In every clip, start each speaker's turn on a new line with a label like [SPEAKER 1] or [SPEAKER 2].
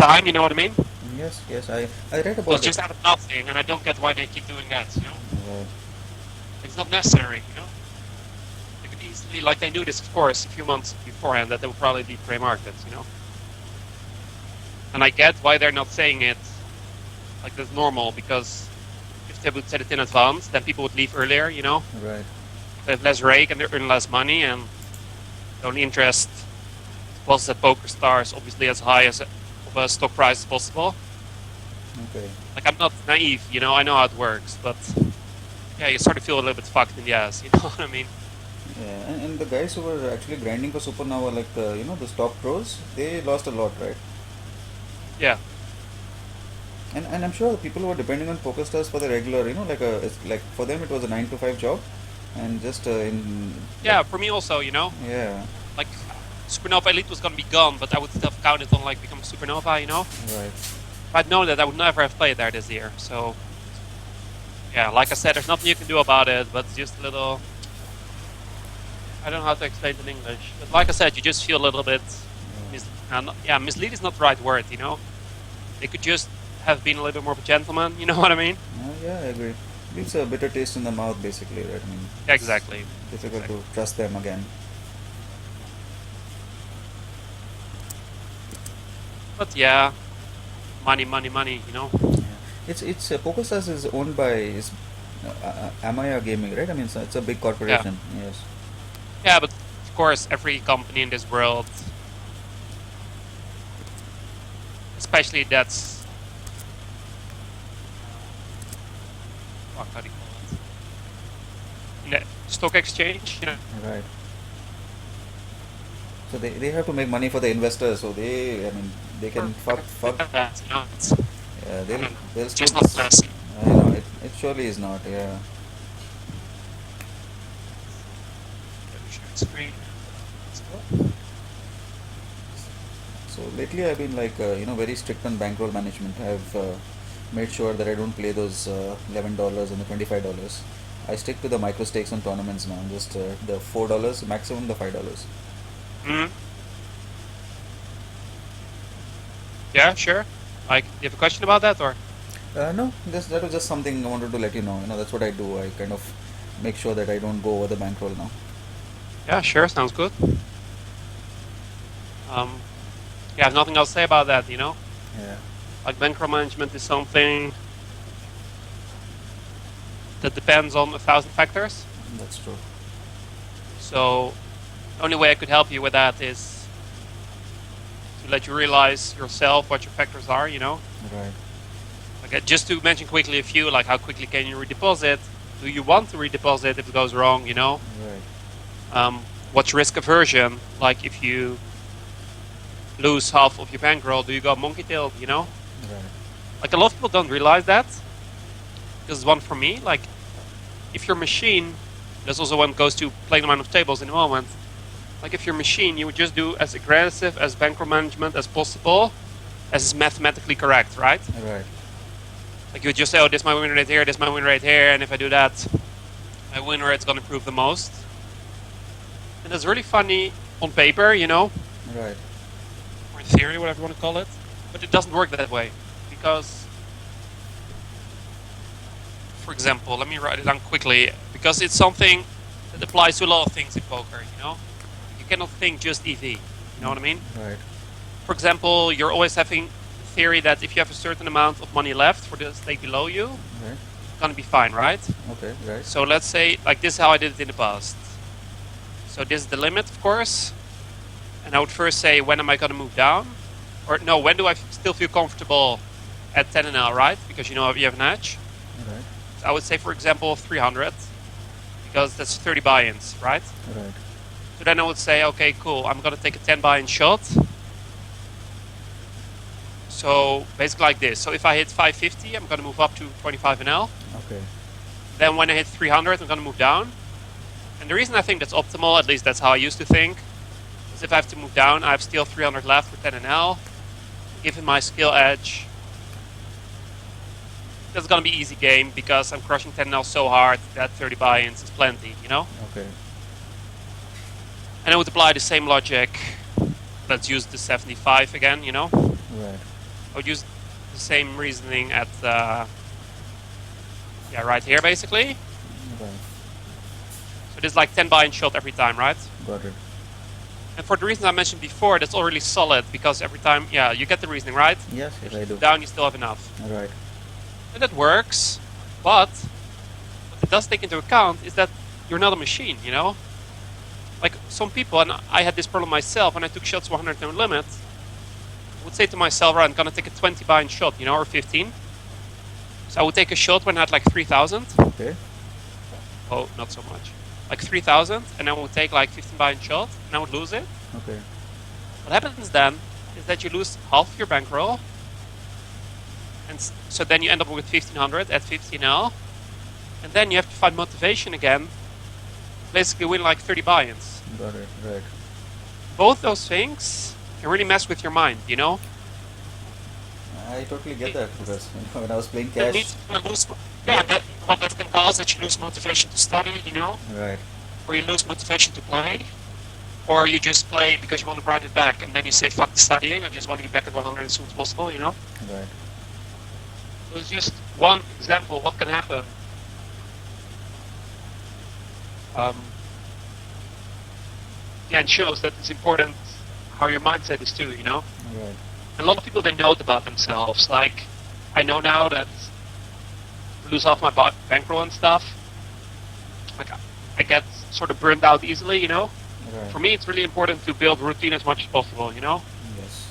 [SPEAKER 1] time, you know what I mean?
[SPEAKER 2] Yes, yes, I read
[SPEAKER 1] So it's
[SPEAKER 2] about it.
[SPEAKER 1] just out of nothing, and I don't get why they keep doing that, you know?
[SPEAKER 2] Right.
[SPEAKER 1] It's not necessary, you know? They could easily, like they knew this, of course, a few months beforehand, that there would probably be prey markets, you know? And I get why they're not saying it like that's normal, because if they would set it in advance, then people would leave earlier, you know?
[SPEAKER 2] Right.
[SPEAKER 1] They have less rake and they earn less money, and the only interest was that poker stars obviously as high as of a stock price as possible.
[SPEAKER 2] Okay.
[SPEAKER 1] Like, I'm not naive, you know, I know how it works, but yeah, you sort of feel a little bit fucked in the ass, you know what I mean?
[SPEAKER 2] Yeah, and the guys who were actually grinding for Supernova, like the top pros, they lost a lot, right?
[SPEAKER 1] Yeah.
[SPEAKER 2] And I'm sure the people who were depending on PokerStars for the regular, it's like for them it was a 9 to 5 job, and just in like
[SPEAKER 1] Yeah, for me also, you know?
[SPEAKER 2] yeah,
[SPEAKER 1] Like, Supernova Elite was gonna be gone, but I would still have counted on, like, becoming Supernova, you know?
[SPEAKER 2] right,
[SPEAKER 1] If I'd known that, I would never have played there this year, so... Yeah, like I said, there's nothing you can do about it, but just a little... I don't know how to explain it in English, but like I said, you just feel a little bit... mislead is not the right word, you know? They could just have been a little bit more of a gentleman, you know what I mean?
[SPEAKER 2] yeah, I agree. Leaves a bitter taste in the mouth, basically, right? I mean,
[SPEAKER 1] Yeah,
[SPEAKER 2] it's
[SPEAKER 1] exactly.
[SPEAKER 2] difficult
[SPEAKER 1] Exactly.
[SPEAKER 2] to trust them again.
[SPEAKER 1] But yeah, money, money, money, you know?
[SPEAKER 2] Yeah. It's PokerStars is owned by Amaya Gaming, right? I mean, it's a big
[SPEAKER 1] Yeah.
[SPEAKER 2] corporation. Yes.
[SPEAKER 1] Yeah, but of course, every company in this world, especially that's... Fuck, how do you call it? In the stock exchange, you know?
[SPEAKER 2] Right. So they have to make money for the investors. So I mean, they can fuck.
[SPEAKER 1] That, you know,
[SPEAKER 2] Yeah,
[SPEAKER 1] I don't know,
[SPEAKER 2] they'll
[SPEAKER 1] it's
[SPEAKER 2] screw
[SPEAKER 1] just not
[SPEAKER 2] this.
[SPEAKER 1] classy.
[SPEAKER 2] I know it surely is not. Yeah.
[SPEAKER 1] Share screen. Let's go.
[SPEAKER 2] So lately I've been like very strict on bankroll management. I've made sure that I don't play those $11 and the $25. I stick to the micro stakes on tournaments now. Just the $4, maximum the $5.
[SPEAKER 1] Mhm. Yeah, sure. Like, do you have a question about that, or?
[SPEAKER 2] No, that was just something I wanted to let you know. That's what I do. I kind of make sure that I don't go over the bankroll now.
[SPEAKER 1] Yeah, sure, sounds good. Um, yeah, I have nothing else to say about that, you know?
[SPEAKER 2] Yeah,
[SPEAKER 1] Like, bankroll management is something that depends on 1,000 factors.
[SPEAKER 2] that's true.
[SPEAKER 1] So, the only way I could help you with that is to let you realize yourself what your factors are, you know?
[SPEAKER 2] Right.
[SPEAKER 1] Like, just to mention quickly a few, like, how quickly can you redeposit? Do you want to redeposit if it goes wrong, you know?
[SPEAKER 2] Right.
[SPEAKER 1] What's risk aversion? Like, if you lose half of your bankroll, do you go monkey tailed, you know?
[SPEAKER 2] Right.
[SPEAKER 1] Like, a lot of people don't realize that. This is one for me. Like, if your machine, that's also one goes to playing amount of tables in a moment. Like, if your machine, you would just do as aggressive as bankroll management as possible, as is mathematically correct, right?
[SPEAKER 2] Right.
[SPEAKER 1] Like, you would just say, oh, this is my win rate here, this is my win rate here, and if I do that, my win rate's gonna improve the most. And that's really funny on paper, you know,
[SPEAKER 2] Right.
[SPEAKER 1] or in theory, whatever you want to call it. But it doesn't work that way. Because, for example, let me write it down quickly, because it's something that applies to a lot of things in poker, you know? You cannot think just EV, you know what I mean?
[SPEAKER 2] Right.
[SPEAKER 1] For example, you're always having the theory that if you have a certain amount of money left for the stake below you,
[SPEAKER 2] Right.
[SPEAKER 1] it's gonna be fine, right?
[SPEAKER 2] Okay. Right.
[SPEAKER 1] So let's say, like, this is how I did it in the past. So this is the limit, of course. And I would first say, when am I gonna move down? Or no, when do I still feel comfortable at 10 NL, right? Because you know you have an edge.
[SPEAKER 2] Right.
[SPEAKER 1] So I would say, for example, 300, because that's 30 buy-ins, right?
[SPEAKER 2] Right.
[SPEAKER 1] So then I would say, okay, cool, I'm gonna take a 10 buy-in shot. So basically like this. So if I hit 550, I'm gonna move up to 25 NL.
[SPEAKER 2] Okay.
[SPEAKER 1] Then when I hit 300, I'm gonna move down. And the reason I think that's optimal, at least that's how I used to think, is if I have to move down, I have still 300 left for 10 NL. Given my skill edge, that's gonna be easy game because I'm crushing 10 NL so hard that 30 buy-ins is plenty, you know?
[SPEAKER 2] Okay.
[SPEAKER 1] And I would apply the same logic. Let's use the 75 again, you know?
[SPEAKER 2] Right.
[SPEAKER 1] I would use the same reasoning at yeah, right here basically.
[SPEAKER 2] Right.
[SPEAKER 1] So it is like 10 buy-in shot every time, right?
[SPEAKER 2] Got it.
[SPEAKER 1] And for the reasons I mentioned before, that's all really solid because every time, yeah, you get the reasoning, right?
[SPEAKER 2] Yes, yes, I do.
[SPEAKER 1] Down, you still have enough.
[SPEAKER 2] Right.
[SPEAKER 1] And that works, but what it does take into account is that you're not a machine, you know? Like some people, and I had this problem myself when I took shots 100 no limit, I would say to myself, right, I'm gonna take a 20 buy-in shot, you know, or 15. So I would take a shot when I had like 3,000.
[SPEAKER 2] Okay.
[SPEAKER 1] Oh, not so much. Like 3,000, and I would take like 15 buy-in shot, and I would lose it.
[SPEAKER 2] Okay.
[SPEAKER 1] What happens then is that you lose half your bankroll, and so then you end up with 1,500 at 15L, and then you have to find motivation again, basically win like 30 buy-ins.
[SPEAKER 2] Got it. Right.
[SPEAKER 1] Both those things can really mess with your mind, you know?
[SPEAKER 2] I totally get that because when I was playing
[SPEAKER 1] That
[SPEAKER 2] cash.
[SPEAKER 1] needs to lose, yeah, what that can cause that you lose motivation to study, you know?
[SPEAKER 2] Right.
[SPEAKER 1] Or you lose motivation to play, or you just play because you want to grind it back, and then you say, fuck the studying, I just want to get back at 100 as soon as possible, you know?
[SPEAKER 2] Right.
[SPEAKER 1] So it's just one example of what can happen. Yeah, it shows that it's important how your mindset is too, you know?
[SPEAKER 2] Right.
[SPEAKER 1] And a lot of people, they know it about themselves. Like, I know now that I lose off my bankroll and stuff. Like, I get sort of burned out easily, you know?
[SPEAKER 2] Right.
[SPEAKER 1] For me, it's really important to build routine as much as possible, you know?
[SPEAKER 2] Yes.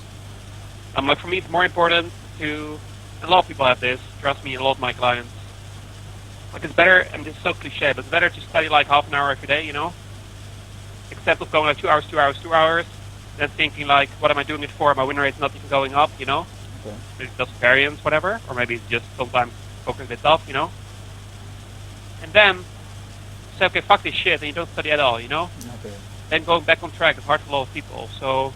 [SPEAKER 1] Like, for me, it's more important to, and a lot of people have this, trust me, a lot of my clients. Like, it's better, and this is so cliche, but it's better to study like half an hour every day, you know? Instead of going like 2 hours, 2 hours, 2 hours, then thinking like, what am I doing it for? My win rate's not even going up, you know?
[SPEAKER 2] Okay.
[SPEAKER 1] Maybe it's just variance, whatever, or maybe it's just sometimes focus a bit off, you know? And then say, okay, fuck this shit, and you don't study at all, you know?
[SPEAKER 2] Okay.
[SPEAKER 1] Then going back on track is hard for a lot of people. So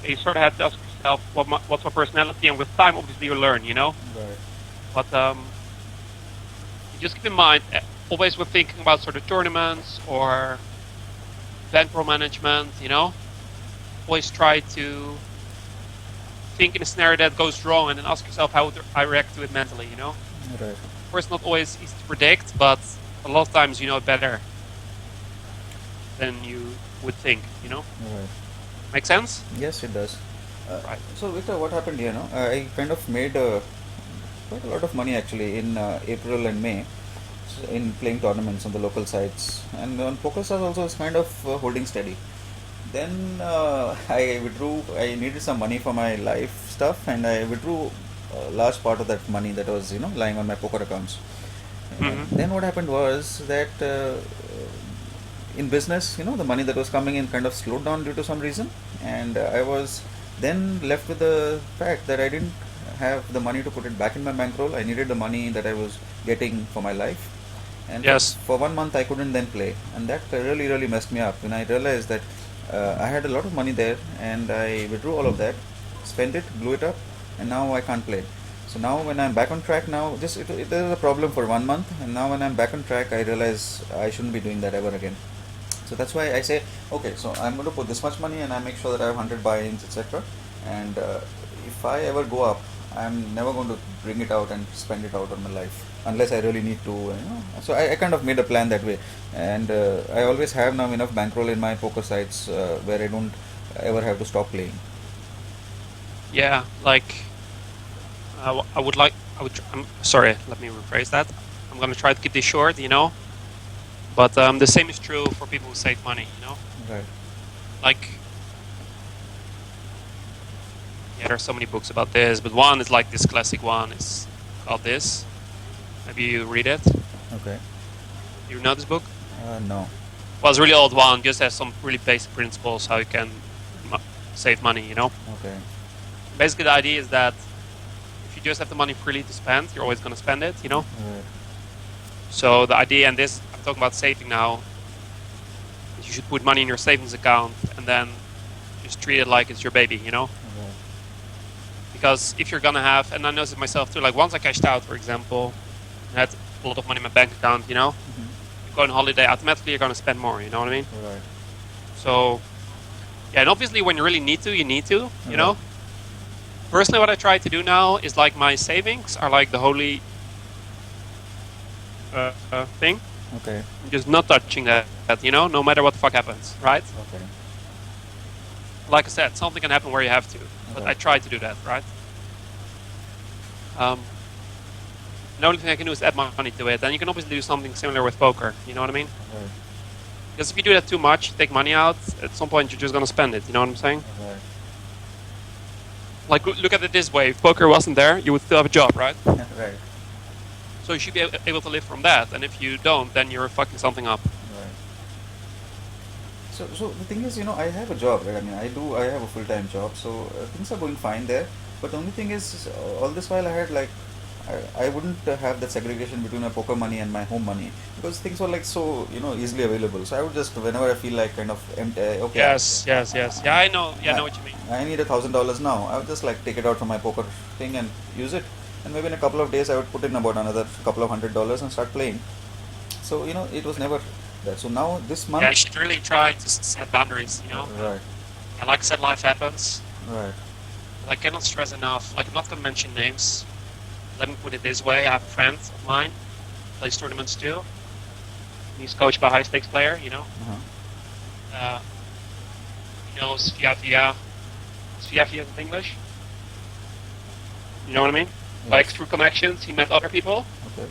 [SPEAKER 1] you sort of have to ask yourself, what's my personality? And with time, obviously, you learn, you know?
[SPEAKER 2] Right.
[SPEAKER 1] But you just keep in mind, always when thinking about sort of tournaments or bankroll management, you know, always try to think in a scenario that goes wrong and then ask yourself how would I react to it mentally, you know?
[SPEAKER 2] Right.
[SPEAKER 1] Of course, not always easy to predict, but a lot of times you know it better than you would think, you know?
[SPEAKER 2] Right.
[SPEAKER 1] Make sense?
[SPEAKER 2] Yes, it does.
[SPEAKER 1] Right.
[SPEAKER 2] So, Victor, what happened here? No, I kind of made quite a lot of money actually in April and May in playing tournaments on the local sites, and on PokerStars also it's kind of holding steady. Then I withdrew. I needed some money for my life stuff, and I withdrew a large part of that money that was lying on my poker accounts.
[SPEAKER 1] Mm-hmm.
[SPEAKER 2] Then what happened was that in business, the money that was coming in kind of slowed down due to some reason, and I was then left with the fact that I didn't have the money to put it back in my bankroll. I needed the money that I was getting for my life, and
[SPEAKER 1] Yes.
[SPEAKER 2] for 1 month I couldn't then play, and that really really messed me up when I realized that I had a lot of money there, and I withdrew all of that, spent it, blew it up, and now I can't play. So now when I'm back on track now, it is a problem for 1 month, and now when I'm back on track, I realize I shouldn't be doing that ever again. So that's why I say, okay, so I'm going to put this much money, and I make sure that I have 100 buy-ins, etc. And if I ever go up, I'm never going to bring it out and spend it out on my life unless I really need to. So I kind of made a plan that way, and I always have now enough bankroll in my poker sites where I don't ever have to stop playing.
[SPEAKER 1] Yeah, like I'm sorry, let me rephrase that. I'm gonna try to keep this short, you know. But the same is true for people who save money, you know.
[SPEAKER 2] Right.
[SPEAKER 1] Like, yeah, there's so many books about this, but one is like this classic one. It's called this. Maybe you read it.
[SPEAKER 2] Okay.
[SPEAKER 1] You know this book?
[SPEAKER 2] No.
[SPEAKER 1] Well, it's a really old one. Just has some really basic principles how you can save money, you know.
[SPEAKER 2] Okay.
[SPEAKER 1] Basically, the idea is that if you just have the money freely to spend, you're always gonna spend it, you know.
[SPEAKER 2] Right.
[SPEAKER 1] So the idea, and this, I'm talking about saving now, is you should put money in your savings account and then just treat it like it's your baby, you know?
[SPEAKER 2] Right.
[SPEAKER 1] Because if you're gonna have, and I noticed it myself too, like once I cashed out, for example, I had a lot of money in my bank account, you know?
[SPEAKER 2] Mm-hmm.
[SPEAKER 1] You go on holiday, automatically you're gonna spend more, you know what I mean?
[SPEAKER 2] Right.
[SPEAKER 1] So, yeah, and obviously when you really need to, you need to, you know? Personally, what I try to do now is like my savings are like the holy thing.
[SPEAKER 2] Okay.
[SPEAKER 1] I'm just not touching that, no matter what the fuck happens, right?
[SPEAKER 2] Okay.
[SPEAKER 1] Like I said, something can happen where you have to, but
[SPEAKER 2] Right.
[SPEAKER 1] I try to do that, right? The only thing I can do is add money to it, and you can obviously do something similar with poker. You know what I mean?
[SPEAKER 2] Right.
[SPEAKER 1] Because if you do that too much, you take money out, at some point you're just gonna spend it. You know what I'm saying?
[SPEAKER 2] Right.
[SPEAKER 1] Like, look at it this way: if poker wasn't there, you would still have a job, right?
[SPEAKER 2] Right.
[SPEAKER 1] So you should be able to live from that. And if you don't, then you're fucking something up.
[SPEAKER 2] Right. So the thing is, I have a job, right? I mean, I have a full-time job, so things are going fine there. But the only thing is, all this while I had like, I wouldn't have that segregation between my poker money and my home money because things were like so, easily available. So I would just, whenever I feel like kind of empty, okay,
[SPEAKER 1] Yes. Yeah, I know. Yeah, I know what you mean.
[SPEAKER 2] I need $1,000 now. I would just like take it out from my poker thing and use it. And maybe in a couple of days, I would put in about another couple of $100 and start playing. So it was never that. So now this month,
[SPEAKER 1] Yeah, you should really try to set boundaries.
[SPEAKER 2] right,
[SPEAKER 1] And like I said, life happens.
[SPEAKER 2] right,
[SPEAKER 1] But I cannot stress enough. Like, I'm not gonna mention names. Let me put it this way: I have a friend of mine, plays tournaments too. He's coached by a high stakes player.
[SPEAKER 2] uh-huh.
[SPEAKER 1] He knows via in English. You know what I mean?
[SPEAKER 2] Yes.
[SPEAKER 1] Like through connections, he met other people.
[SPEAKER 2] Okay,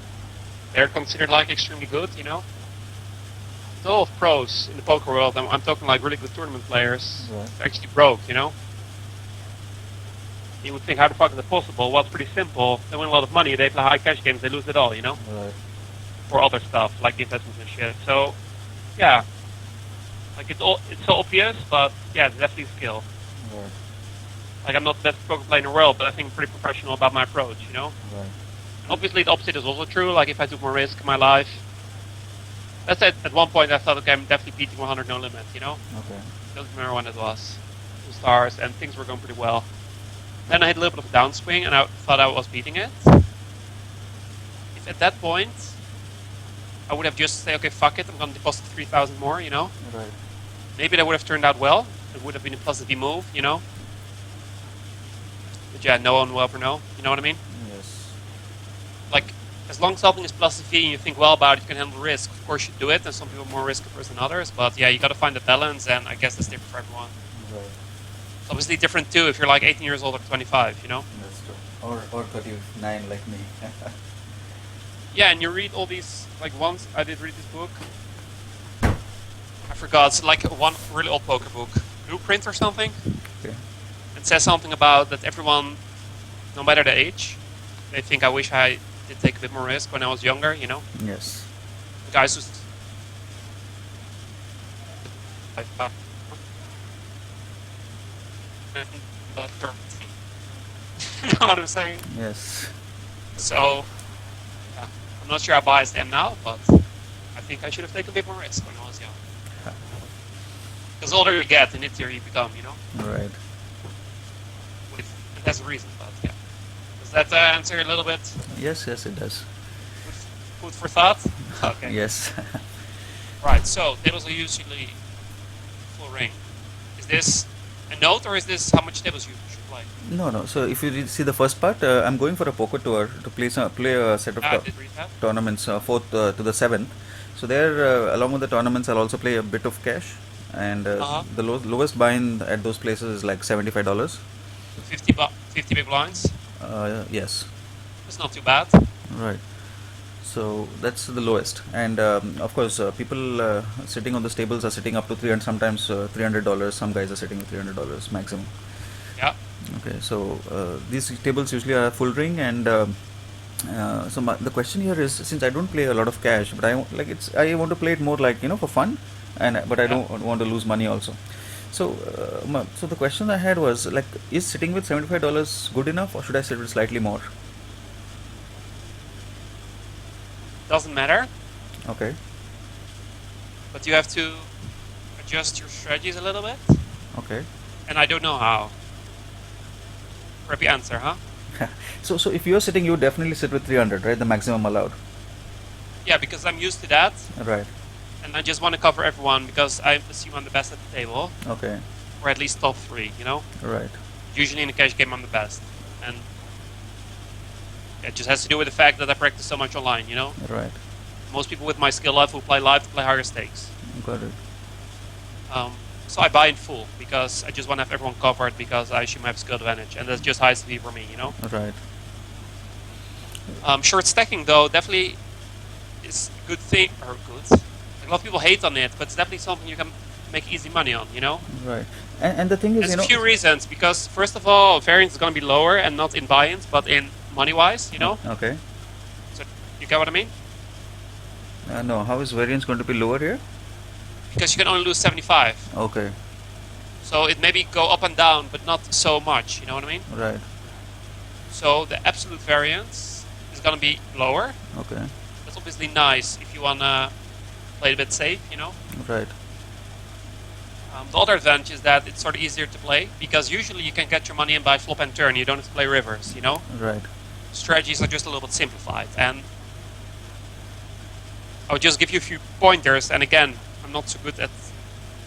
[SPEAKER 1] They're considered like extremely good. It's all of pros in the poker world. I'm talking like really good tournament players.
[SPEAKER 2] right,
[SPEAKER 1] They're actually broke. You would think, how the fuck is it possible? Well, it's pretty simple. They win a lot of money. They play high cash games. They lose it all.
[SPEAKER 2] right,
[SPEAKER 1] For other stuff like investments and shit. So, yeah, like it's so obvious, but yeah, it's definitely a skill.
[SPEAKER 2] right,
[SPEAKER 1] Like, I'm not the best poker player in the world, but I think I'm pretty professional about my approach.
[SPEAKER 2] right,
[SPEAKER 1] And obviously, the opposite is also true. Like, if I took more risk in my life, let's say at one point I thought, okay, I'm definitely beating 100 no limit.
[SPEAKER 2] okay,
[SPEAKER 1] Doesn't remember when it was. 2 stars, and things were going pretty well. Then I had a little bit of a downswing, and I thought I was beating it. If at that point I would have just said, okay, fuck it, I'm going to deposit 3,000 more,
[SPEAKER 2] right,
[SPEAKER 1] maybe that would have turned out well. It would have been a positive move. But yeah, no one will ever know. You know what I mean?
[SPEAKER 2] yes,
[SPEAKER 1] Like, as long as something is plus fee and you think well about it, you can handle risk. Of course, you do it, and some people are more risk averse than others. But yeah, you got to find the balance, and I guess that's different for everyone.
[SPEAKER 2] right.
[SPEAKER 1] It's obviously different too if you're like 18 years old or 25.
[SPEAKER 2] That's true. Or 39 like me.
[SPEAKER 1] Yeah, and you read all these, like once I did read this book. I forgot, it's like one really old poker book. Blueprint or something.
[SPEAKER 2] Okay.
[SPEAKER 1] It says something about that everyone, no matter the age, they think I wish I did take a bit more risk when I was younger,
[SPEAKER 2] Yes.
[SPEAKER 1] The guys who... You know what I'm saying?
[SPEAKER 2] Yes.
[SPEAKER 1] So, yeah, I'm not sure how biased I am now, but I think I should have taken a bit more risk when I was young. Because the older you get, the nittier you become,
[SPEAKER 2] Right.
[SPEAKER 1] And that's a reason, but yeah. Does that answer a little bit?
[SPEAKER 2] Yes, it does.
[SPEAKER 1] Food for thought? Okay.
[SPEAKER 2] Yes.
[SPEAKER 1] Right, so tables are usually full ring. Is this a note, or is this how much tables you should play?
[SPEAKER 2] No. So if you see the first part, I'm going for a poker tour to play a set of
[SPEAKER 1] I did read that.
[SPEAKER 2] tournaments, 4th to the 7th. So there, along with the tournaments, I'll also play a bit of cash, and the lowest buy-in at those places is like $75.
[SPEAKER 1] 50 big blinds?
[SPEAKER 2] Yes,
[SPEAKER 1] That's not too bad.
[SPEAKER 2] right. So that's the lowest, and of course, people sitting on those tables are sitting up to 300, sometimes $300. Some guys are sitting with $300 maximum.
[SPEAKER 1] Yeah.
[SPEAKER 2] Okay, so these tables usually are full ring, and the question here is, since I don't play a lot of cash, but I want to play it more like for fun, but I don't want to lose money also. So so the question I had was like, is sitting with $75 good enough, or should I sit with slightly more?
[SPEAKER 1] Doesn't matter,
[SPEAKER 2] Okay,
[SPEAKER 1] but you have to adjust your strategies a little bit.
[SPEAKER 2] okay.
[SPEAKER 1] And I don't know how. Crappy answer, huh?
[SPEAKER 2] So if you're sitting, you would definitely sit with 300, right? The maximum allowed.
[SPEAKER 1] Yeah, because I'm used to that,
[SPEAKER 2] Right.
[SPEAKER 1] and I just want to cover everyone because I assume I'm the best at the table,
[SPEAKER 2] Okay.
[SPEAKER 1] or at least top 3,
[SPEAKER 2] Right.
[SPEAKER 1] Usually in a cash game, I'm the best. and it just has to do with the fact that I practice so much online.
[SPEAKER 2] Right.
[SPEAKER 1] Most people with my skill level who play live to play higher stakes.
[SPEAKER 2] Got it.
[SPEAKER 1] So I buy in full because I just want to have everyone covered because I assume I have skill advantage, and that's just high CV for me.
[SPEAKER 2] Right.
[SPEAKER 1] Short stacking though definitely is a good thing, or good. Like, a lot of people hate on it, but it's definitely something you can make easy money on.
[SPEAKER 2] Right. And the thing is,
[SPEAKER 1] There's a few reasons, because first of all, variance is going to be lower and not in buy-ins, but in money-wise.
[SPEAKER 2] Okay.
[SPEAKER 1] So you get what I mean?
[SPEAKER 2] No, how is variance going to be lower here?
[SPEAKER 1] Because you can only lose 75.
[SPEAKER 2] Okay.
[SPEAKER 1] So it maybe go up and down, but not so much. You know what I mean?
[SPEAKER 2] Right.
[SPEAKER 1] So the absolute variance is going to be lower.
[SPEAKER 2] Okay.
[SPEAKER 1] That's obviously nice if you want to play a bit safe.
[SPEAKER 2] Right.
[SPEAKER 1] The other advantage is that it's sort of easier to play, because usually you can get your money in by flop and turn. You don't have to play rivers.
[SPEAKER 2] Right.
[SPEAKER 1] Strategies are just a little bit simplified, and I would just give you a few pointers. And again, I'm not so good at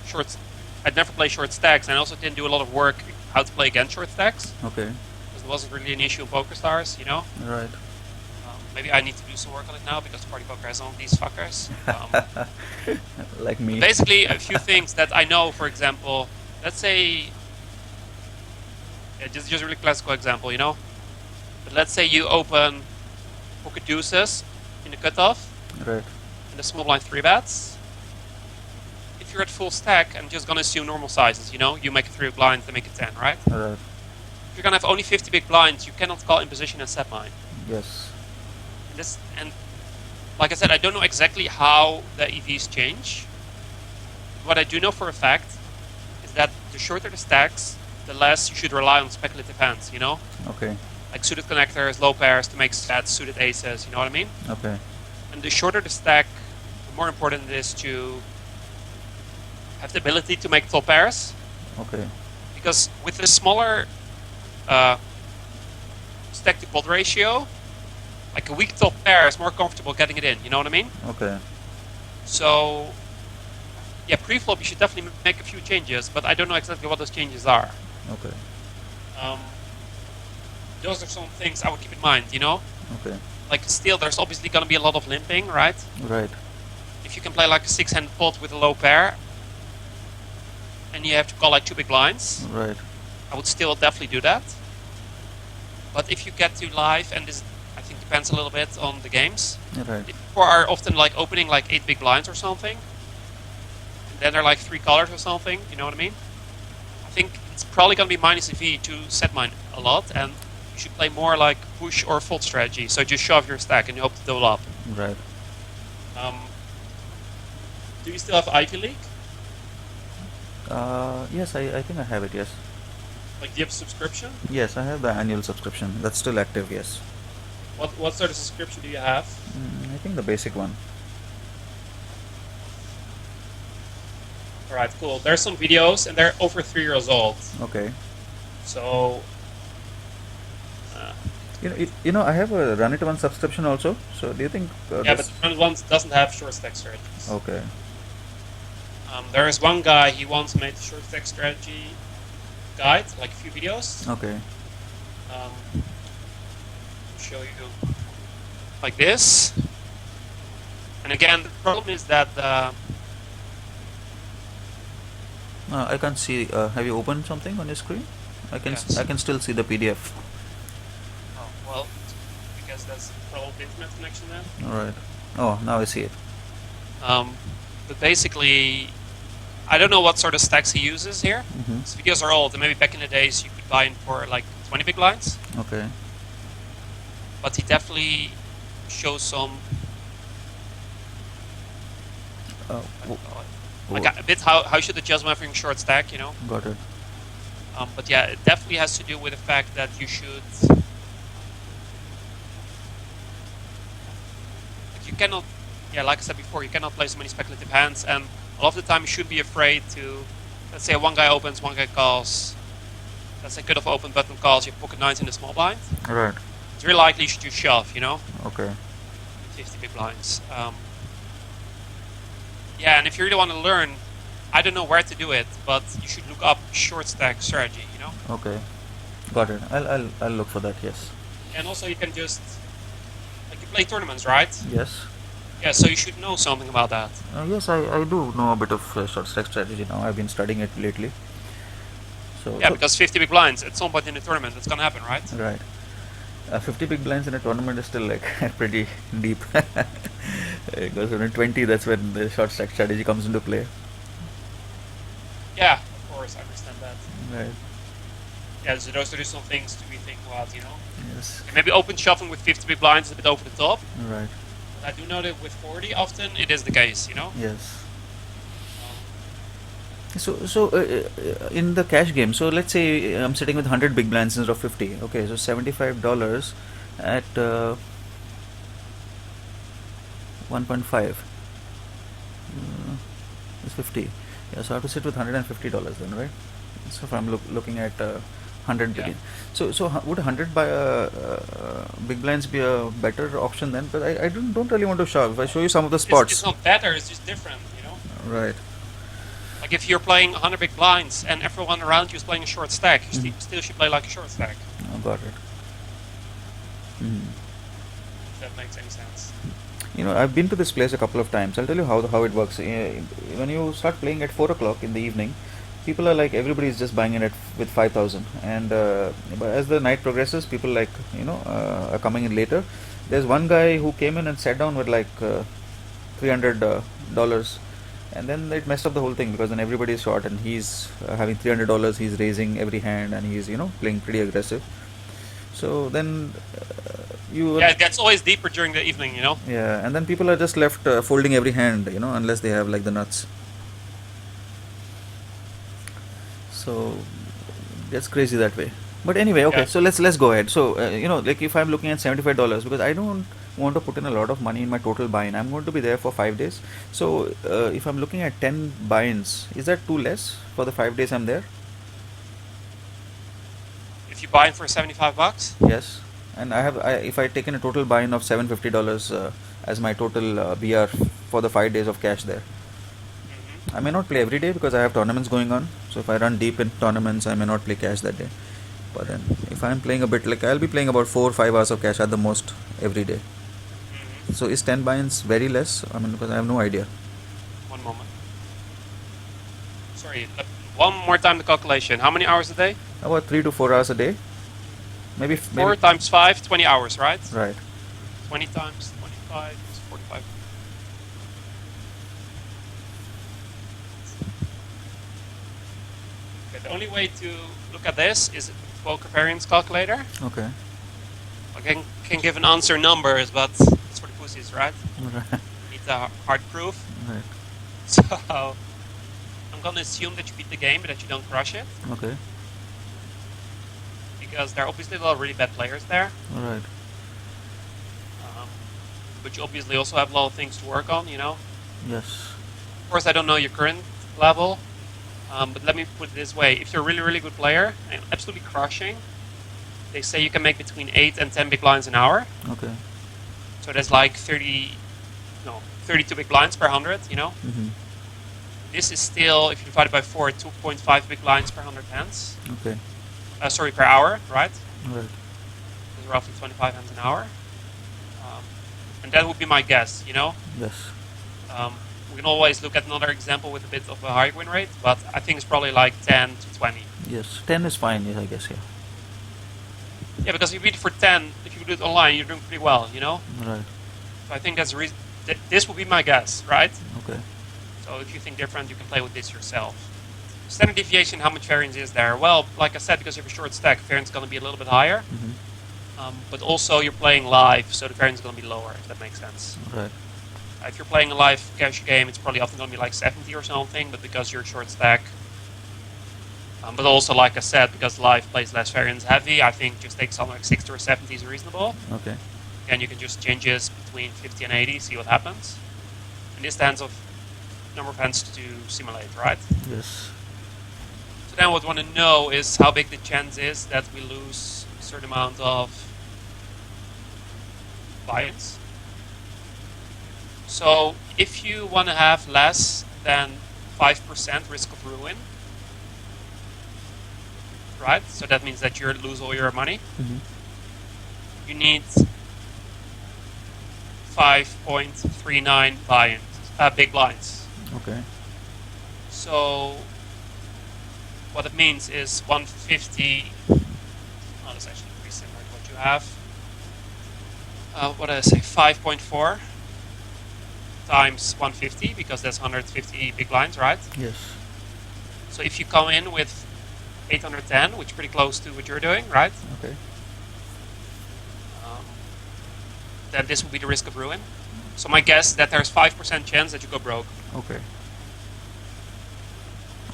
[SPEAKER 1] short. I'd never play short stacks, and I also didn't do a lot of work how to play against short stacks,
[SPEAKER 2] Okay.
[SPEAKER 1] because it wasn't really an issue in PokerStars.
[SPEAKER 2] Right.
[SPEAKER 1] Maybe I need to do some work on it now because Party Poker has all these fuckers.
[SPEAKER 2] Like me.
[SPEAKER 1] Basically, a few things that I know. For example, let's say, just a really classical example, But let's say you open pocket deuces in the cutoff,
[SPEAKER 2] Right.
[SPEAKER 1] and the small blind 3-bets. If you're at full stack, I'm just gonna assume normal sizes. You make it 3 blinds, they make it 10, right?
[SPEAKER 2] Right.
[SPEAKER 1] If you're gonna have only 50 big blinds, you cannot call in position and set mine.
[SPEAKER 2] Yes.
[SPEAKER 1] And like I said, I don't know exactly how the EVs change. What I do know for a fact is that the shorter the stacks, the less you should rely on speculative hands.
[SPEAKER 2] Okay.
[SPEAKER 1] Like suited connectors, low pairs to make sets, suited aces. You know what I mean?
[SPEAKER 2] Okay.
[SPEAKER 1] And the shorter the stack, the more important it is to have the ability to make top pairs.
[SPEAKER 2] Okay.
[SPEAKER 1] Because with the smaller stack to pot ratio, like a weak top pair is more comfortable getting it in. You know what I mean?
[SPEAKER 2] Okay.
[SPEAKER 1] So, yeah, pre-flop you should definitely make a few changes, but I don't know exactly what those changes are.
[SPEAKER 2] Okay.
[SPEAKER 1] Those are some things I would keep in mind.
[SPEAKER 2] Okay.
[SPEAKER 1] Like still, there's obviously going to be a lot of limping, right?
[SPEAKER 2] Right.
[SPEAKER 1] If you can play like a 6-hand pot with a low pair, and you have to call like 2 big blinds,
[SPEAKER 2] Right.
[SPEAKER 1] I would still definitely do that. But if you get to live, and this I think depends a little bit on the games.
[SPEAKER 2] Right.
[SPEAKER 1] People are often like opening like 8 big blinds or something, and then they're like 3 colors or something. You know what I mean? I think it's probably gonna be minus EV to set mine a lot, and you should play more like push or fold strategy. So just shove your stack and you hope to double up.
[SPEAKER 2] Right.
[SPEAKER 1] Do you still have Ivy League?
[SPEAKER 2] Yes, I think I have it, yes.
[SPEAKER 1] Like, do you have a subscription?
[SPEAKER 2] Yes, I have the annual subscription. That's still active, yes.
[SPEAKER 1] What sort of subscription do you have?
[SPEAKER 2] I think the basic one.
[SPEAKER 1] Alright, cool. There's some videos, and they're over 3 years old.
[SPEAKER 2] Okay.
[SPEAKER 1] So,
[SPEAKER 2] I have a Run It One subscription also. So do you think?
[SPEAKER 1] yeah, but Run One doesn't have short stack strategies.
[SPEAKER 2] Okay.
[SPEAKER 1] There is one guy, he once made a short stack strategy guide, like a few videos.
[SPEAKER 2] Okay.
[SPEAKER 1] I'll show you like this. And again, the problem is that
[SPEAKER 2] I can't see. Have you opened something on your screen? I can.
[SPEAKER 1] Yes.
[SPEAKER 2] I can still see the PDF.
[SPEAKER 1] oh, well, because that's probably the internet connection then.
[SPEAKER 2] All right. Oh, now I see it.
[SPEAKER 1] But basically, I don't know what sort of stacks he uses here.
[SPEAKER 2] Mm-hmm.
[SPEAKER 1] His videos are old, and maybe back in the days you could buy in for like 20 big blinds.
[SPEAKER 2] Okay.
[SPEAKER 1] But he definitely shows some,
[SPEAKER 2] Oh,
[SPEAKER 1] like a bit how you should adjust when having short stack,
[SPEAKER 2] got it.
[SPEAKER 1] But yeah, it definitely has to do with the fact that you should. Like you cannot, yeah, like I said before, you cannot play so many speculative hands, and a lot of the time you shouldn't be afraid to. Let's say one guy opens, one guy calls. Let's say could have opened button calls. You have pocket nines in the small blind.
[SPEAKER 2] Right.
[SPEAKER 1] It's very likely you should just shove,
[SPEAKER 2] Okay.
[SPEAKER 1] 50 big blinds. Yeah, and if you really want to learn, I don't know where to do it, but you should look up short stack strategy.
[SPEAKER 2] Okay. Got it. I'll look for that. Yes.
[SPEAKER 1] And also you can just, like you play tournaments, right?
[SPEAKER 2] Yes.
[SPEAKER 1] Yeah, so you should know something about that.
[SPEAKER 2] Yes, I do know a bit of short stack strategy now. I've been studying it lately. So,
[SPEAKER 1] Yeah, because 50 big blinds, at some point in the tournament, that's gonna happen, right?
[SPEAKER 2] right. 50 big blinds in a tournament is still like pretty deep. Because when 20, that's when the short stack strategy comes into play.
[SPEAKER 1] Yeah, of course, I understand that.
[SPEAKER 2] Right.
[SPEAKER 1] Yeah, so those are just some things to be thinking about, you know?
[SPEAKER 2] Yes.
[SPEAKER 1] And maybe open shuffling with 50 big blinds is a bit over the top.
[SPEAKER 2] Right.
[SPEAKER 1] But I do know that with 40, often it is the case, you know?
[SPEAKER 2] Yes.
[SPEAKER 1] Um,
[SPEAKER 2] So, in the cash game, so let's say I'm sitting with 100 big blinds instead of 50. Okay, so $75 at 1.5 is 50. Yeah, so I have to sit with $150 then, right? So if I'm looking at 100
[SPEAKER 1] yeah.
[SPEAKER 2] billion, would 100 big blinds be a better option then? But I don't really want to shove. If I show you some of the
[SPEAKER 1] It's
[SPEAKER 2] spots,
[SPEAKER 1] not better, it's just different, you know?
[SPEAKER 2] right?
[SPEAKER 1] Like if you're playing 100 big blinds and everyone around you is playing a short stack, you
[SPEAKER 2] Mhm.
[SPEAKER 1] still should play like a short stack.
[SPEAKER 2] Oh, got it. Mhm.
[SPEAKER 1] If that makes any sense.
[SPEAKER 2] I've been to this place a couple of times. I'll tell you how it works. When you start playing at 4 o'clock in the evening, people are like everybody's just buying it with 5,000, and but as the night progresses, people are coming in later. There's one guy who came in and sat down with like $300, and then it messed up the whole thing because then everybody is short, and he's having $300. He's raising every hand, and he's playing pretty aggressive. So then you
[SPEAKER 1] Yeah, it gets always deeper during the evening, you know?
[SPEAKER 2] yeah, and then people are just left folding every hand, unless they have like the nuts. So that's crazy that way. But anyway, okay.
[SPEAKER 1] Yeah.
[SPEAKER 2] So let's go ahead. So like if I'm looking at $75, because I don't want to put in a lot of money in my total buy-in. I'm going to be there for 5 days. So if I'm looking at 10 buy-ins, is that too less for the 5 days I'm there?
[SPEAKER 1] If you buy in for 75 bucks,
[SPEAKER 2] Yes. And if I take in a total buy-in of $750 as my total BR for the 5 days of cash there. I may not play every day because I have tournaments going on. So if I run deep in tournaments, I may not play cash that day. But then if I'm playing a bit, like I'll be playing about 4 or 5 hours of cash at the most every day. So is 10 buy-ins very less? I mean, because I have no idea.
[SPEAKER 1] one moment. Sorry, one more time the calculation. How many hours a day?
[SPEAKER 2] About 3 to 4 hours a day. Maybe
[SPEAKER 1] 4 times 5, 20 hours, right?
[SPEAKER 2] right.
[SPEAKER 1] 20 times 25 is 45. Okay, the only way to look at this is with poker variance calculator.
[SPEAKER 2] Okay.
[SPEAKER 1] I can give an answer numbers, but it's for the pussies, right?
[SPEAKER 2] Right.
[SPEAKER 1] Need the hard proof.
[SPEAKER 2] Right.
[SPEAKER 1] So I'm gonna assume that you beat the game, but that you don't crush it,
[SPEAKER 2] Okay.
[SPEAKER 1] because there are obviously a lot of really bad players there.
[SPEAKER 2] All right.
[SPEAKER 1] But you obviously also have a lot of things to work on, you know?
[SPEAKER 2] Yes.
[SPEAKER 1] Of course, I don't know your current level, but let me put it this way. If you're a really, really good player and absolutely crushing, they say you can make between 8 and 10 big blinds an hour.
[SPEAKER 2] Okay.
[SPEAKER 1] So that's like 32 big blinds per 100, you know?
[SPEAKER 2] Mm-hmm.
[SPEAKER 1] This is still, if you divide it by 4, 2.5 big blinds per 100 hands.
[SPEAKER 2] Okay.
[SPEAKER 1] Sorry, per hour, right?
[SPEAKER 2] All right.
[SPEAKER 1] It's roughly 25 hands an hour. And that would be my guess, you know?
[SPEAKER 2] Yes.
[SPEAKER 1] We can always look at another example with a bit of a higher win rate, but I think it's probably like 10 to 20.
[SPEAKER 2] Yes. 10 is fine. Yes, I guess. Yeah.
[SPEAKER 1] Yeah, because if you beat it for 10, if you do it online, you're doing pretty well, you know?
[SPEAKER 2] Right.
[SPEAKER 1] So I think that's the reason. This would be my guess, right?
[SPEAKER 2] Okay.
[SPEAKER 1] So if you think different, you can play with this yourself. Standard deviation, how much variance is there? Well, like I said, because you have a short stack, variance is going to be a little bit higher.
[SPEAKER 2] Mm-hmm.
[SPEAKER 1] But also you're playing live, so the variance is going to be lower, if that makes sense.
[SPEAKER 2] Right.
[SPEAKER 1] If you're playing a live cash game, it's probably often going to be like 70 or something, but because you're short stack. But also, like I said, because live plays less variance heavy, I think just take something like 60 or 70 is reasonable.
[SPEAKER 2] Okay.
[SPEAKER 1] And you can just change this between 50 and 80, see what happens. And this the hands of number of hands to simulate, right?
[SPEAKER 2] Yes.
[SPEAKER 1] So then what we want to know is how big the chance is that we lose a certain amount of buy-ins. So if you want to have less than 5% risk of ruin, right? So that means that you lose all your money.
[SPEAKER 2] Mm-hmm.
[SPEAKER 1] You need 5.39 big blinds.
[SPEAKER 2] Okay.
[SPEAKER 1] So what it means is 150. Oh, that's actually pretty similar to what you have. What did I say? 5.4 times 150, because that's 150 big blinds, right?
[SPEAKER 2] Yes.
[SPEAKER 1] So if you come in with 810, which is pretty close to what you're doing, right?
[SPEAKER 2] Okay.
[SPEAKER 1] Um, then this would be the risk of ruin. So my guess is that there's 5% chance that you go broke.
[SPEAKER 2] Okay.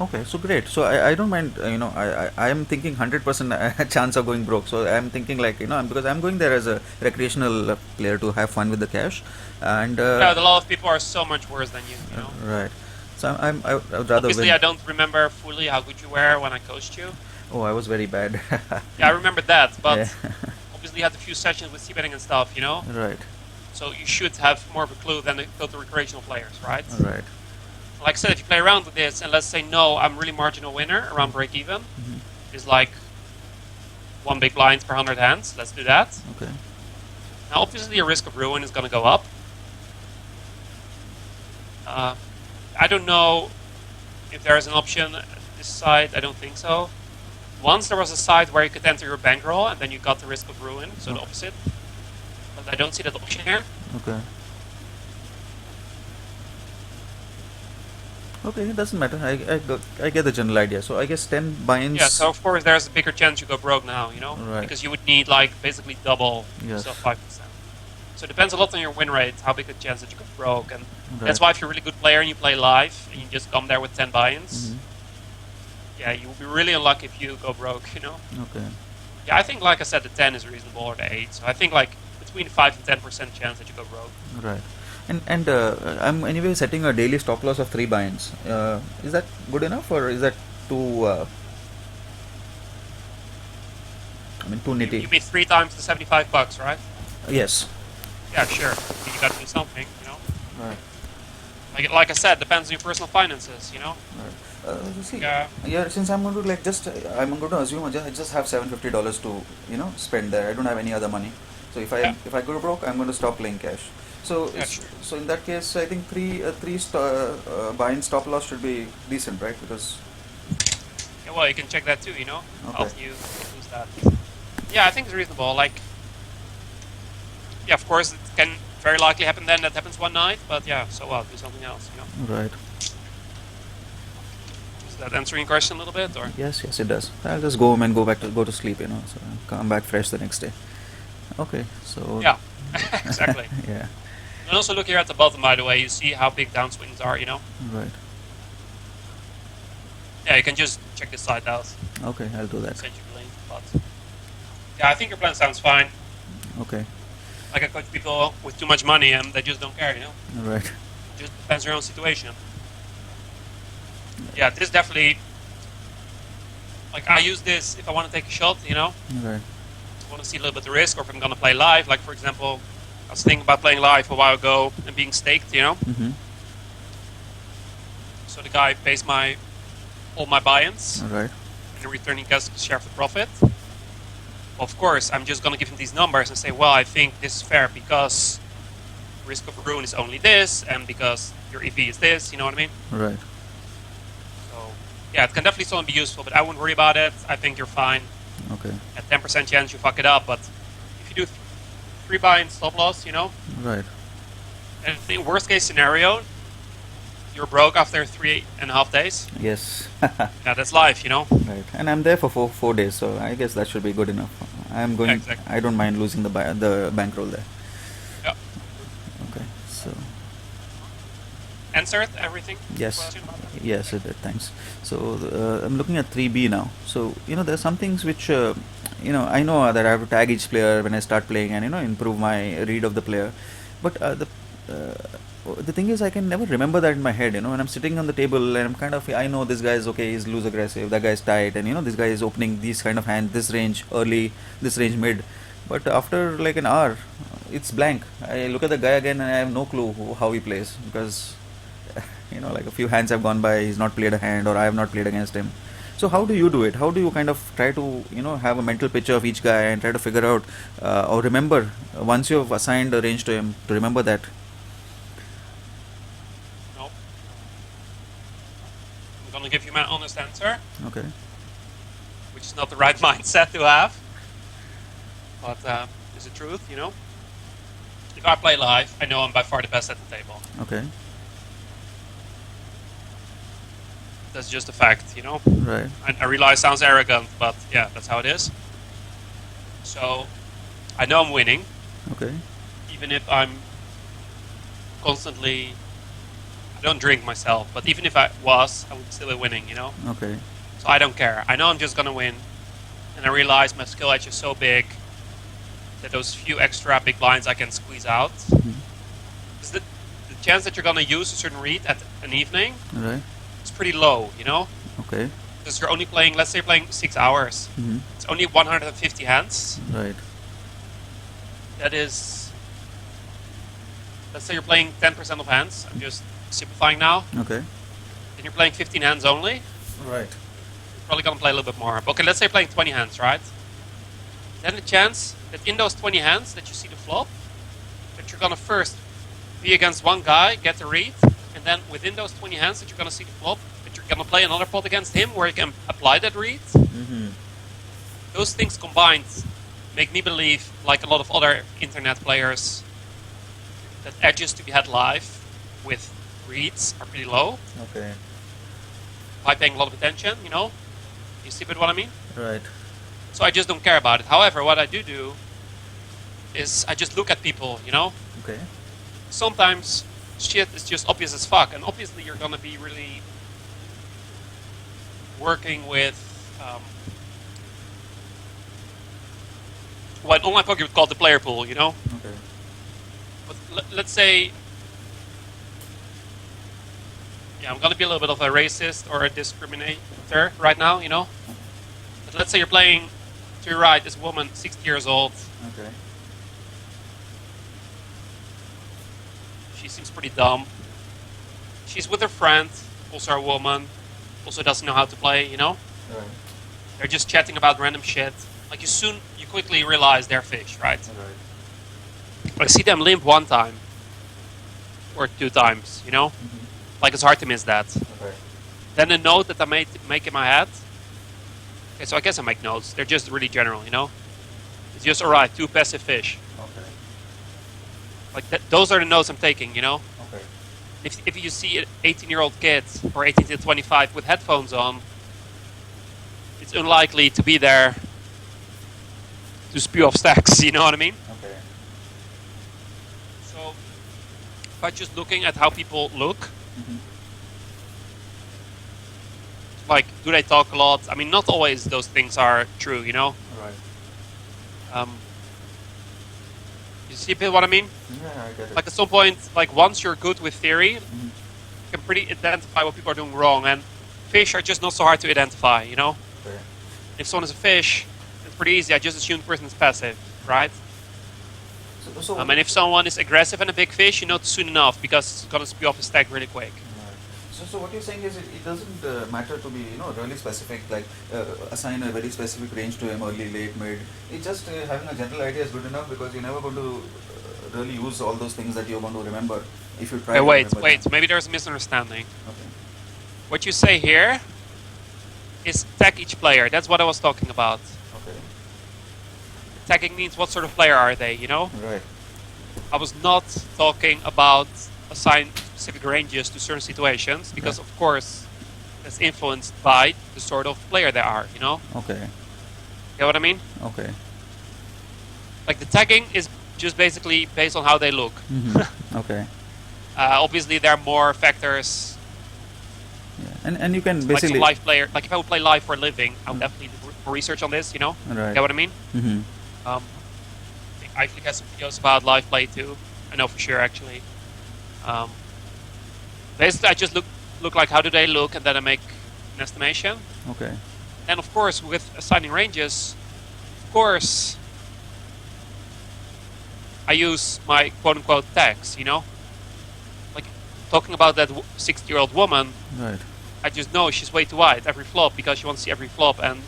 [SPEAKER 2] Okay, so great. So I don't mind, I am thinking 100% chance of going broke. So I'm thinking like, because I'm going there as a recreational player to have fun with the cash. And,
[SPEAKER 1] No, a lot of people are so much worse than you, you know?
[SPEAKER 2] right. So I would rather
[SPEAKER 1] Obviously,
[SPEAKER 2] win.
[SPEAKER 1] I don't remember fully how good you were when I coached you.
[SPEAKER 2] Oh, I was very bad.
[SPEAKER 1] Yeah, I remember that, but
[SPEAKER 2] Yeah.
[SPEAKER 1] obviously you had a few sessions with c-betting and stuff, you know?
[SPEAKER 2] Right,
[SPEAKER 1] So you should have more of a clue than the total recreational players, right?
[SPEAKER 2] right.
[SPEAKER 1] Like I said, if you play around with this, and let's say, no, I'm really marginal winner around break even,
[SPEAKER 2] Hmm.
[SPEAKER 1] is like one big blind per 100 hands. Let's do that.
[SPEAKER 2] Okay.
[SPEAKER 1] Now, obviously, your risk of ruin is going to go up. I don't know if there is an option at this side. I don't think so. Once there was a side where you could enter your bankroll, and then you got the risk of ruin, so the opposite. But I don't see that option here.
[SPEAKER 2] Okay. Okay, it doesn't matter. I get the general idea. So I guess 10 binds.
[SPEAKER 1] Yeah, so of course there's a bigger chance you go broke now, you know?
[SPEAKER 2] Right.
[SPEAKER 1] Because you would need like basically double,
[SPEAKER 2] Yes.
[SPEAKER 1] so 5%. So it depends a lot on your win rate, how big the chance that you go broke. And
[SPEAKER 2] Right.
[SPEAKER 1] that's why if you're a really good player and you play live and you just come there with 10 buy-ins,
[SPEAKER 2] Mhm.
[SPEAKER 1] yeah, you will be really unlucky if you go broke, you know?
[SPEAKER 2] Okay.
[SPEAKER 1] Yeah, I think, like I said, the 10 is reasonable, or the 8. So I think like between 5 and 10% chance that you go broke.
[SPEAKER 2] Right. And I'm anyway setting a daily stop loss of 3 binds. Is that good enough, or is that too? Too
[SPEAKER 1] You
[SPEAKER 2] nitty.
[SPEAKER 1] mean 3 times the $75, right?
[SPEAKER 2] Yes.
[SPEAKER 1] Yeah, sure. You got to do something, you know?
[SPEAKER 2] Right.
[SPEAKER 1] Like I said, depends on your personal finances, you know?
[SPEAKER 2] Right. See,
[SPEAKER 1] Yeah.
[SPEAKER 2] yeah. Since I'm going to I'm going to assume I just have $750 to spend there. I don't have any other money. So
[SPEAKER 1] Yeah.
[SPEAKER 2] if I go broke, I'm going to stop playing cash. So
[SPEAKER 1] Yeah, sure.
[SPEAKER 2] so in that case, I think buy-in stop loss should be decent, right? Because
[SPEAKER 1] Yeah, well, you can check that too, you know? How
[SPEAKER 2] okay,
[SPEAKER 1] often you lose that. Yeah, I think it's reasonable. Like, yeah, of course, it can very likely happen then. That happens one night, but yeah, so what? Do something else, you know?
[SPEAKER 2] right.
[SPEAKER 1] Is that answering your question a little bit, or?
[SPEAKER 2] Yes, yes, it does. I'll just go home and go to sleep, so come back fresh the next day. Okay, so
[SPEAKER 1] Yeah, exactly.
[SPEAKER 2] yeah,
[SPEAKER 1] And also look here at the bottom, by the way. You see how big downswings are, you know?
[SPEAKER 2] right.
[SPEAKER 1] Yeah, you can just check this side out.
[SPEAKER 2] Okay, I'll do that.
[SPEAKER 1] Send you the link, but yeah, I think your plan sounds fine.
[SPEAKER 2] Okay,
[SPEAKER 1] Like I coach people with too much money and they just don't care, you know?
[SPEAKER 2] right.
[SPEAKER 1] It just depends on your own situation. Yeah, this definitely, like I use this if I want to take a shot, you know?
[SPEAKER 2] Right.
[SPEAKER 1] I want to see a little bit of risk, or if I'm going to play live. Like, for example, I was thinking about playing live a while ago and being staked, you know?
[SPEAKER 2] Mm-hmm.
[SPEAKER 1] So the guy pays all my buy-ins,
[SPEAKER 2] Right.
[SPEAKER 1] and in return he gets a share of the profit. Of course, I'm just going to give him these numbers and say, well, I think this is fair because risk of ruin is only this, and because your EV is this, you know what I mean?
[SPEAKER 2] Right.
[SPEAKER 1] So, yeah, it can definitely still be useful, but I wouldn't worry about it. I think you're fine.
[SPEAKER 2] Okay.
[SPEAKER 1] At 10% chance you fuck it up, but if you do 3 buy-in stop loss, you know,
[SPEAKER 2] Right.
[SPEAKER 1] and in worst case scenario, you're broke after 3.5 days.
[SPEAKER 2] Yes.
[SPEAKER 1] Yeah, that's life, you know?
[SPEAKER 2] Right. And I'm there for 4 days, so I guess that should be good enough. I'm going.
[SPEAKER 1] Yeah, exactly.
[SPEAKER 2] I don't mind losing the bankroll there.
[SPEAKER 1] Yeah.
[SPEAKER 2] Okay. So
[SPEAKER 1] Answered everything?
[SPEAKER 2] yes.
[SPEAKER 1] Question about that?
[SPEAKER 2] Yes, it did. Thanks. So I'm looking at 3B now. So there's some things which I know that I have to tag each player when I start playing, and improve my read of the player. But the thing is, I can never remember that in my head. When I'm sitting on the table and I'm kind of, I know this guy is okay, he's loose aggressive, that guy's tight, and this guy is opening these kind of hands, this range early, this range mid. But after like an hour, it's blank. I look at the guy again and I have no clue how he plays, because like a few hands have gone by, he's not played a hand, or I have not played against him. So how do you do it? How do you kind of try to have a mental picture of each guy and try to figure out or remember once you've assigned a range to him to remember that?
[SPEAKER 1] No, I'm gonna give you my honest answer,
[SPEAKER 2] Okay.
[SPEAKER 1] which is not the right mindset to have, but it's the truth, you know. If I play live, I know I'm by far the best at the table.
[SPEAKER 2] Okay.
[SPEAKER 1] That's just a fact, you know.
[SPEAKER 2] Right.
[SPEAKER 1] I realize it sounds arrogant, but yeah, that's how it is. So I know I'm winning,
[SPEAKER 2] Okay.
[SPEAKER 1] even if I'm constantly. I don't drink myself, but even if I was, I would still be winning, you know.
[SPEAKER 2] Okay.
[SPEAKER 1] So I don't care. I know I'm just gonna win, and I realize my skill edge is so big that those few extra big blinds I can squeeze out.
[SPEAKER 2] Mhm.
[SPEAKER 1] Is the chance that you're gonna use a certain read at an evening
[SPEAKER 2] Right.
[SPEAKER 1] is pretty low, you know,
[SPEAKER 2] Okay.
[SPEAKER 1] because you're only playing. Let's say you're playing 6 hours.
[SPEAKER 2] Hmm.
[SPEAKER 1] It's only 150 hands.
[SPEAKER 2] Right.
[SPEAKER 1] That is. Let's say you're playing 10% of hands. I'm just simplifying now.
[SPEAKER 2] Okay.
[SPEAKER 1] And you're playing 15 hands only.
[SPEAKER 2] Right.
[SPEAKER 1] You're probably gonna play a little bit more. But okay, let's say you're playing 20 hands, right? Then the chance that in those 20 hands that you see the flop, that you're gonna first be against one guy, get the read, and then within those 20 hands that you're gonna see the flop, that you're gonna play another pot against him where you can apply that read.
[SPEAKER 2] Hmm.
[SPEAKER 1] Those things combined make me believe, like a lot of other internet players, that edges to be had live with reads are pretty low
[SPEAKER 2] Okay.
[SPEAKER 1] by paying a lot of attention, you know? You see a bit what I mean?
[SPEAKER 2] Right.
[SPEAKER 1] So I just don't care about it. However, what I do is I just look at people, you know?
[SPEAKER 2] Okay.
[SPEAKER 1] Sometimes shit is just obvious as fuck, and obviously you're gonna be really working with what online poker would call the player pool, you know?
[SPEAKER 2] Okay.
[SPEAKER 1] But let's say, yeah, I'm gonna be a little bit of a racist or a discriminator right now, you know? But let's say you're playing to your right, this woman, 60 years old.
[SPEAKER 2] Okay.
[SPEAKER 1] She seems pretty dumb. She's with her friend, also a woman, also doesn't know how to play, you know?
[SPEAKER 2] Right.
[SPEAKER 1] They're just chatting about random shit. Like you quickly realize they're fish, right?
[SPEAKER 2] Right.
[SPEAKER 1] But I see them limp one time. Or 2 times, you know?
[SPEAKER 2] Hmm.
[SPEAKER 1] Like it's hard to miss that.
[SPEAKER 2] Okay.
[SPEAKER 1] Then a note that I make in my head. Okay, so I guess I make notes. They're just really general, you know? It's just, alright, 2 passive fish.
[SPEAKER 2] Okay.
[SPEAKER 1] Like those are the notes I'm taking, you know?
[SPEAKER 2] Okay.
[SPEAKER 1] If you see an 18-year-old kid or 18 to 25 with headphones on, it's unlikely to be there to spew off stacks, you know what I mean?
[SPEAKER 2] Okay.
[SPEAKER 1] So, by just looking at how people look,
[SPEAKER 2] Hmm.
[SPEAKER 1] like, do they talk a lot? I mean, not always those things are true, you know?
[SPEAKER 2] Right.
[SPEAKER 1] You see a bit what I mean?
[SPEAKER 2] Yeah, I get it.
[SPEAKER 1] Like, at some point, like, once you're good with theory,
[SPEAKER 2] Mhm.
[SPEAKER 1] you can pretty identify what people are doing wrong, and fish are just not so hard to identify, you know?
[SPEAKER 2] Okay.
[SPEAKER 1] If someone is a fish, it's pretty easy. I just assume the person is passive, right?
[SPEAKER 2] So
[SPEAKER 1] And if someone is aggressive and a big fish, you know soon enough because it's gonna spew off a stack really quick.
[SPEAKER 2] Right. So what you're saying is it doesn't matter to be really specific, like assign a very specific range to him, early, late, mid. It's just having a general idea is good enough because you're never going to really use all those things that you're going to remember if you try.
[SPEAKER 1] Hey,
[SPEAKER 2] to
[SPEAKER 1] wait,
[SPEAKER 2] remember
[SPEAKER 1] wait.
[SPEAKER 2] them.
[SPEAKER 1] Maybe there's a misunderstanding.
[SPEAKER 2] Okay.
[SPEAKER 1] What you say here is tag each player. That's what I was talking about.
[SPEAKER 2] Okay.
[SPEAKER 1] Tagging means what sort of player are they, you know?
[SPEAKER 2] Right.
[SPEAKER 1] I was not talking about assign specific ranges to certain situations because,
[SPEAKER 2] Right.
[SPEAKER 1] of course, that's influenced by the sort of player they are, you know?
[SPEAKER 2] Okay.
[SPEAKER 1] Get what I mean?
[SPEAKER 2] Okay.
[SPEAKER 1] Like the tagging is just basically based on how they look.
[SPEAKER 2] Mm-hmm. Okay.
[SPEAKER 1] Obviously, there are more factors.
[SPEAKER 2] Yeah. And you can
[SPEAKER 1] Like
[SPEAKER 2] basically.
[SPEAKER 1] some live player. Like if I would play live for a living, I would definitely do more research on this. You know,
[SPEAKER 2] Right.
[SPEAKER 1] get what I mean?
[SPEAKER 2] Mm-hmm.
[SPEAKER 1] I think has some videos about live play too. I know for sure actually. Basically, I just look like how do they look, and then I make an estimation.
[SPEAKER 2] Okay.
[SPEAKER 1] And of course, with assigning ranges, of course, I use my quote-unquote tags. You know, like talking about that 60-year-old woman.
[SPEAKER 2] Right.
[SPEAKER 1] I just know she's way too wide every flop because she wants to see every flop, and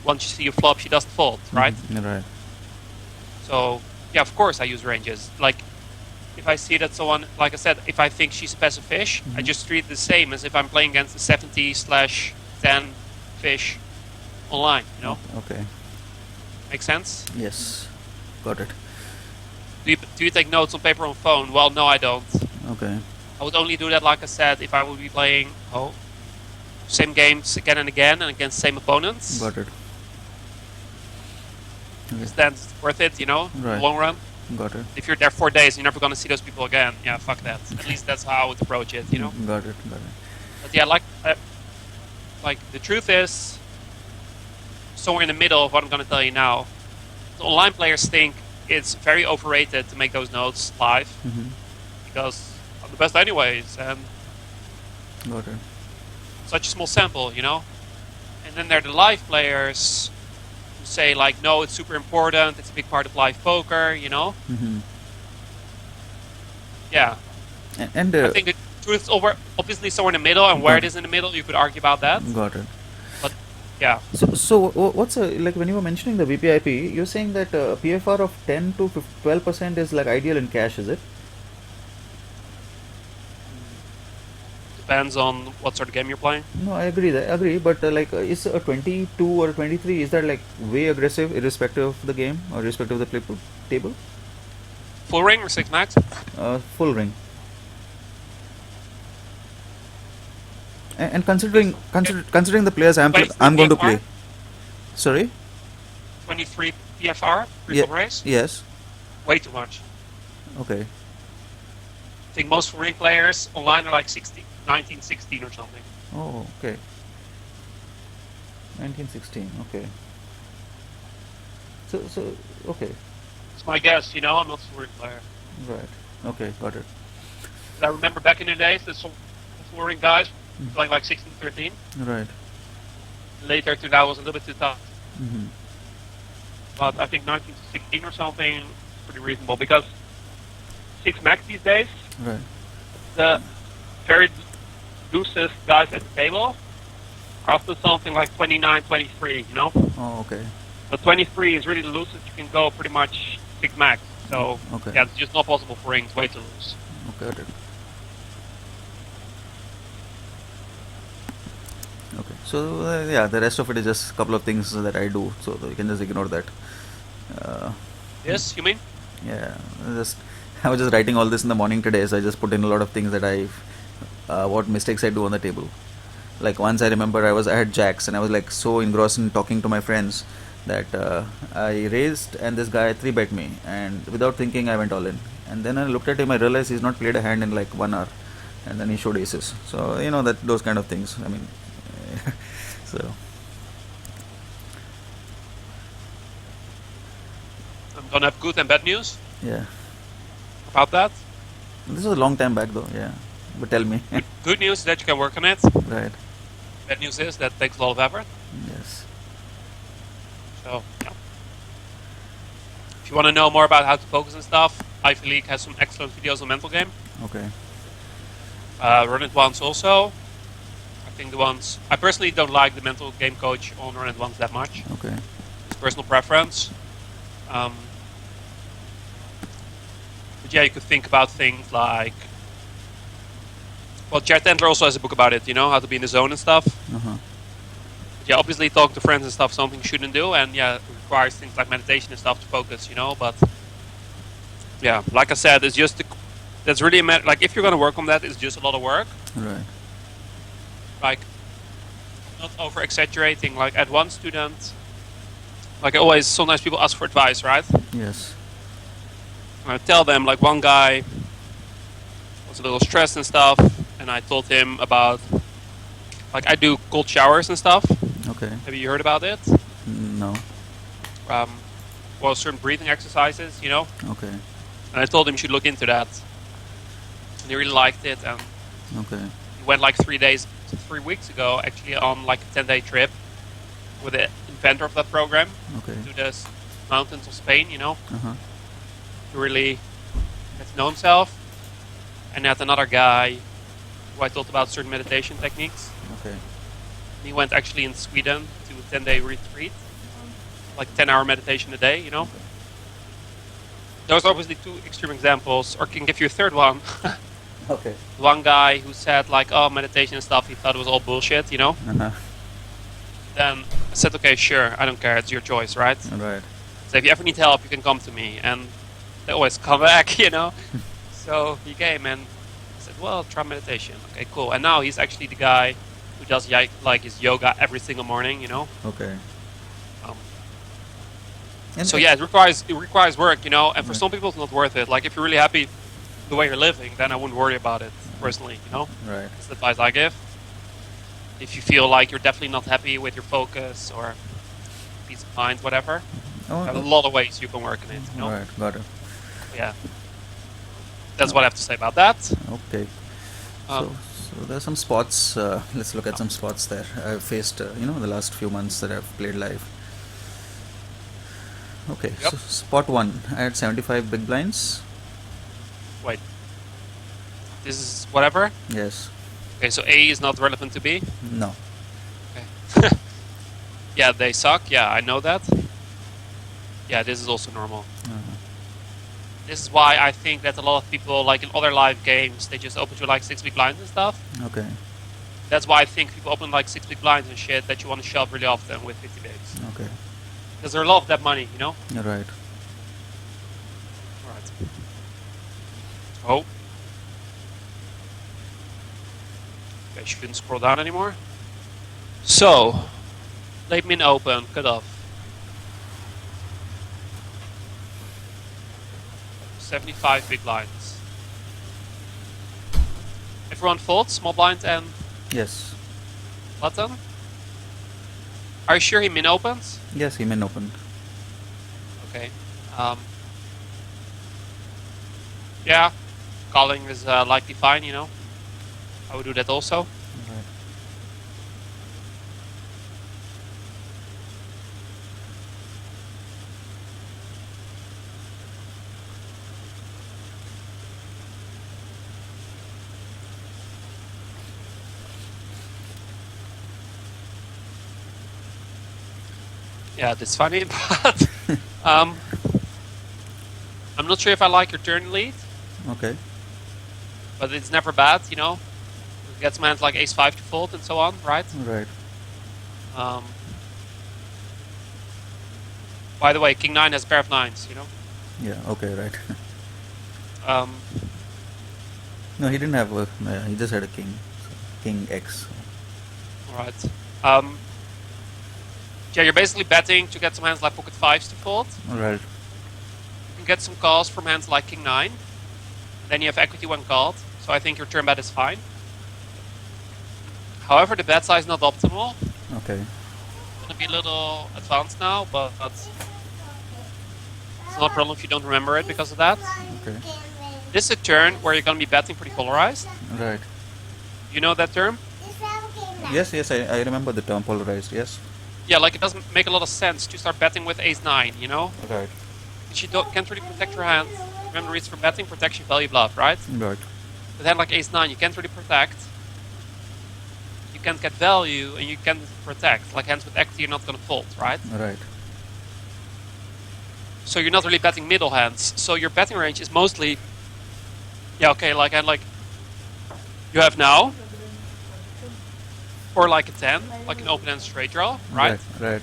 [SPEAKER 1] once you see a flop, she doesn't fold, right?
[SPEAKER 2] Right.
[SPEAKER 1] So yeah, of course I use ranges. Like if I see that someone, like I said, if I think she's a passive fish, I just treat it the same as if I'm playing against a 70/10 fish online. You know,
[SPEAKER 2] Okay.
[SPEAKER 1] make sense?
[SPEAKER 2] Yes. Got it.
[SPEAKER 1] Do you take notes on paper or on phone? Well, no, I don't.
[SPEAKER 2] Okay.
[SPEAKER 1] I would only do that, like I said, if I would be playing same games again and again and against same opponents.
[SPEAKER 2] Got it. Okay.
[SPEAKER 1] Then it's worth it, you know, in the
[SPEAKER 2] Right.
[SPEAKER 1] long run.
[SPEAKER 2] Got it.
[SPEAKER 1] If you're there 4 days, you're never gonna see those people again. Yeah, fuck that. At least that's how I would approach it, you know.
[SPEAKER 2] Got it. Got it.
[SPEAKER 1] But yeah, like the truth is, somewhere in the middle of what I'm gonna tell you now. The online players think it's very overrated to make those notes live because I'm the best anyways, and
[SPEAKER 2] Got it.
[SPEAKER 1] such a small sample, you know. And then there are the live players who say like, no, it's super important. It's a big part of live poker, you know. Yeah,
[SPEAKER 2] And
[SPEAKER 1] I think the truth is obviously somewhere in the middle, and where it is in the middle, you could argue about that.
[SPEAKER 2] got it.
[SPEAKER 1] But yeah,
[SPEAKER 2] So what's like when you were mentioning the VPIP, you're saying that PFR of 10 to 12% is like ideal in cash, is it?
[SPEAKER 1] depends on what sort of game you're playing.
[SPEAKER 2] No, I agree, but is a 22 or a 23, is that like way aggressive irrespective of the game or irrespective of the table?
[SPEAKER 1] Full ring or 6 max?
[SPEAKER 2] Full ring. And considering the players I'm going to play. Sorry?
[SPEAKER 1] 23 PFR,
[SPEAKER 2] Yeah.
[SPEAKER 1] full race?
[SPEAKER 2] Yes.
[SPEAKER 1] Way too much.
[SPEAKER 2] Okay.
[SPEAKER 1] I think most full ring players online are like 19, 16 or something.
[SPEAKER 2] Oh, okay. 1916. Okay. So okay.
[SPEAKER 1] It's my guess, you know, I'm not a full ring player.
[SPEAKER 2] Right. Okay. Got it.
[SPEAKER 1] I remember back in the days that some full ring guys playing like 16, 13.
[SPEAKER 2] Right.
[SPEAKER 1] Later to that was a little bit too tough.
[SPEAKER 2] Mm-hmm.
[SPEAKER 1] But I think 19 to 16 or something is pretty reasonable because 6 max these days,
[SPEAKER 2] Right.
[SPEAKER 1] the very loosest guys at the table are up to something like 29, 23, you know?
[SPEAKER 2] Oh, okay.
[SPEAKER 1] But 23 is really the loosest you can go pretty much 6 max. So,
[SPEAKER 2] Okay.
[SPEAKER 1] yeah, it's just not possible for rings, way too loose.
[SPEAKER 2] Got it. Okay. So yeah, the rest of it is just a couple of things that I do, so you can just ignore that.
[SPEAKER 1] Yes, you mean?
[SPEAKER 2] Yeah. I was just writing all this in the morning today, so I just put in a lot of things that what mistakes I do on the table. Like once I remember I had jacks and I was like so engrossed in talking to my friends that I raised and this guy 3-bet me, and without thinking I went all in. And then I looked at him, I realized he's not played a hand in like 1 hour, and then he showed aces. So you know that those kind of things. I mean, so
[SPEAKER 1] I'm gonna have good and bad news
[SPEAKER 2] yeah.
[SPEAKER 1] about that.
[SPEAKER 2] This was a long time back though. Yeah, but tell me.
[SPEAKER 1] Good news is that you can work on it.
[SPEAKER 2] Right.
[SPEAKER 1] Bad news is that takes a lot of effort.
[SPEAKER 2] Yes.
[SPEAKER 1] So, yeah. If you want to know more about how to focus and stuff, Ivy League has some excellent videos on mental game.
[SPEAKER 2] Okay.
[SPEAKER 1] Run It Once also. I think the ones... I personally don't like the mental game coach on Run It Once that much.
[SPEAKER 2] Okay.
[SPEAKER 1] It's personal preference. But yeah, you could think about things like... Well, Jared Tendler also has a book about it, you know, how to be in the zone and stuff.
[SPEAKER 2] Uh-huh.
[SPEAKER 1] Yeah, obviously talking to friends and stuff, something you shouldn't do, and yeah, it requires things like meditation and stuff to focus, you know, but yeah, like I said, it's just, that's really, like, if you're going to work on that, it's just a lot of work.
[SPEAKER 2] Right.
[SPEAKER 1] Like, not over-exaggerating, like, at one student, like always, sometimes people ask for advice, right?
[SPEAKER 2] Yes.
[SPEAKER 1] And I tell them, like, one guy was a little stressed and stuff, and I told him about, like, I do cold showers and stuff.
[SPEAKER 2] Okay.
[SPEAKER 1] Have you heard about it?
[SPEAKER 2] No.
[SPEAKER 1] Well, certain breathing exercises, you know?
[SPEAKER 2] Okay.
[SPEAKER 1] And I told him he should look into that. And he really liked it, and
[SPEAKER 2] Okay.
[SPEAKER 1] he went like 3 weeks ago, actually, on like a 10-day trip with the inventor of that program
[SPEAKER 2] Okay.
[SPEAKER 1] to the mountains of Spain, you know,
[SPEAKER 2] Uh-huh.
[SPEAKER 1] to really get to know himself. And he had another guy who I told about certain meditation techniques.
[SPEAKER 2] Okay.
[SPEAKER 1] He went actually in Sweden to a 10-day retreat, like 10-hour meditation a day, you know.
[SPEAKER 2] Okay.
[SPEAKER 1] Those are obviously two extreme examples, or I can give you a third one.
[SPEAKER 2] Okay.
[SPEAKER 1] One guy who said like, oh, meditation and stuff, he thought it was all bullshit, you know.
[SPEAKER 2] Uh-huh.
[SPEAKER 1] Then I said, okay, sure, I don't care, it's your choice, right?
[SPEAKER 2] Right.
[SPEAKER 1] So if you ever need help, you can come to me. And they always come back, you know. So he came and said, well, try meditation. Okay, cool. And now he's actually the guy who does like his yoga every single morning, you know.
[SPEAKER 2] Okay.
[SPEAKER 1] Um,
[SPEAKER 2] And
[SPEAKER 1] so yeah, it requires work, you know. And for
[SPEAKER 2] Right.
[SPEAKER 1] some people, it's not worth it. Like if you're really happy the way you're living, then I wouldn't worry about it personally, you know.
[SPEAKER 2] Right.
[SPEAKER 1] That's the advice I give. If you feel like you're definitely not happy with your focus or peace of mind, whatever,
[SPEAKER 2] Oh,
[SPEAKER 1] there are a lot of ways you can work on it, you know.
[SPEAKER 2] right. Got it.
[SPEAKER 1] Yeah. That's what I have to say about that.
[SPEAKER 2] Okay.
[SPEAKER 1] Um,
[SPEAKER 2] So there are some spots. Let's look at some spots there. I've faced, the last few months that I've played live. Okay.
[SPEAKER 1] Yep.
[SPEAKER 2] So spot one, I had 75 big blinds.
[SPEAKER 1] Wait. This is whatever?
[SPEAKER 2] Yes.
[SPEAKER 1] Okay, so A is not relevant to B?
[SPEAKER 2] No.
[SPEAKER 1] Okay. Yeah, they suck. Yeah, I know that. Yeah, this is also normal.
[SPEAKER 2] Uh-huh.
[SPEAKER 1] This is why I think that a lot of people, like in other live games, they just open to like 6 big blinds and stuff.
[SPEAKER 2] Okay.
[SPEAKER 1] That's why I think people open like 6 big blinds and shit that you want to shove really often with 50 bigs.
[SPEAKER 2] Okay.
[SPEAKER 1] Because there's a lot of that money, you know?
[SPEAKER 2] You're right.
[SPEAKER 1] Alright. Oh. Okay, shouldn't scroll down anymore. So, late min open, cut off. 75 big blinds. Everyone folds, small blind and
[SPEAKER 2] Yes.
[SPEAKER 1] button. Are you sure he min opens?
[SPEAKER 2] Yes, he may open.
[SPEAKER 1] Okay. Yeah, calling is likely fine, you know. I would do that also.
[SPEAKER 2] Right.
[SPEAKER 1] Yeah, that's funny, but I'm not sure if I like your turn lead,
[SPEAKER 2] Okay.
[SPEAKER 1] but it's never bad, you know. It gets hands like ace 5 to fold and so on, right?
[SPEAKER 2] Right.
[SPEAKER 1] By the way, king 9 has a pair of 9s, you know.
[SPEAKER 2] Yeah. Okay. Right.
[SPEAKER 1] Um,
[SPEAKER 2] No, he didn't have a. He just had a king. So king X.
[SPEAKER 1] Alright. Yeah, you're basically betting to get some hands like pocket 5s to fold.
[SPEAKER 2] Right.
[SPEAKER 1] You can get some calls from hands like king 9. Then you have equity when called, so I think your turn bet is fine. However, the bet size is not optimal.
[SPEAKER 2] Okay.
[SPEAKER 1] It's gonna be a little advanced now, but it's not a problem if you don't remember it because of that.
[SPEAKER 2] Okay.
[SPEAKER 1] This is a turn where you're gonna be betting pretty polarized.
[SPEAKER 2] Right.
[SPEAKER 1] You know that term?
[SPEAKER 2] Yes. Yes. I remember the term polarized. Yes.
[SPEAKER 1] Yeah, like it doesn't make a lot of sense to start betting with ace 9, you know?
[SPEAKER 2] Right.
[SPEAKER 1] But you can't really protect your hand. Remember the reason for betting? Protection value bluff, right?
[SPEAKER 2] Right.
[SPEAKER 1] With a hand like ace 9, you can't really protect. You can't get value, and you can't protect. Like hands with equity, you're not gonna fold, right?
[SPEAKER 2] Right.
[SPEAKER 1] So you're not really betting middle hands. So your betting range is mostly, yeah, okay, like you have now, or like a 10, like an open hand straight draw, right?
[SPEAKER 2] Right.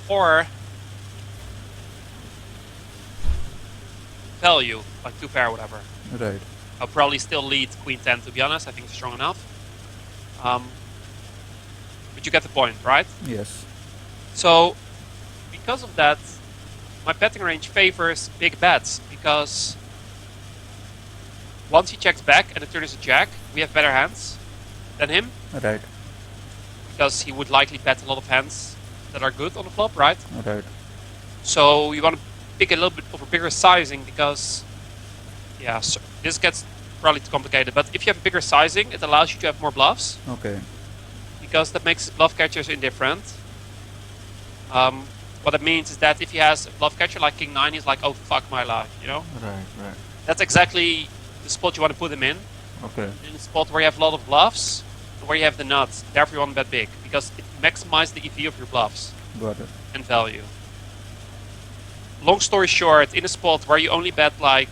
[SPEAKER 1] Or value, like 2 pair, whatever.
[SPEAKER 2] Right.
[SPEAKER 1] I'll probably still lead queen 10, to be honest. I think it's strong enough. But you get the point, right?
[SPEAKER 2] Yes.
[SPEAKER 1] So, because of that, my betting range favors big bets, because once he checks back and the turn is a jack, we have better hands than him,
[SPEAKER 2] Right.
[SPEAKER 1] because he would likely bet a lot of hands that are good on the flop, right?
[SPEAKER 2] Right.
[SPEAKER 1] So you want to pick a little bit of a bigger sizing, because, yeah, so this gets probably too complicated, but if you have a bigger sizing, it allows you to have more bluffs,
[SPEAKER 2] Okay.
[SPEAKER 1] because that makes bluff catchers indifferent. What it means is that if he has a bluff catcher like king 9, he's like, oh fuck my life, you know?
[SPEAKER 2] Right. Right.
[SPEAKER 1] That's exactly the spot you want to put him in.
[SPEAKER 2] Okay.
[SPEAKER 1] In a spot where you have a lot of bluffs, where you have the nuts, therefore you want to bet big, because it maximizes the EV of your bluffs
[SPEAKER 2] Got it.
[SPEAKER 1] and value. Long story short, in a spot where you only bet like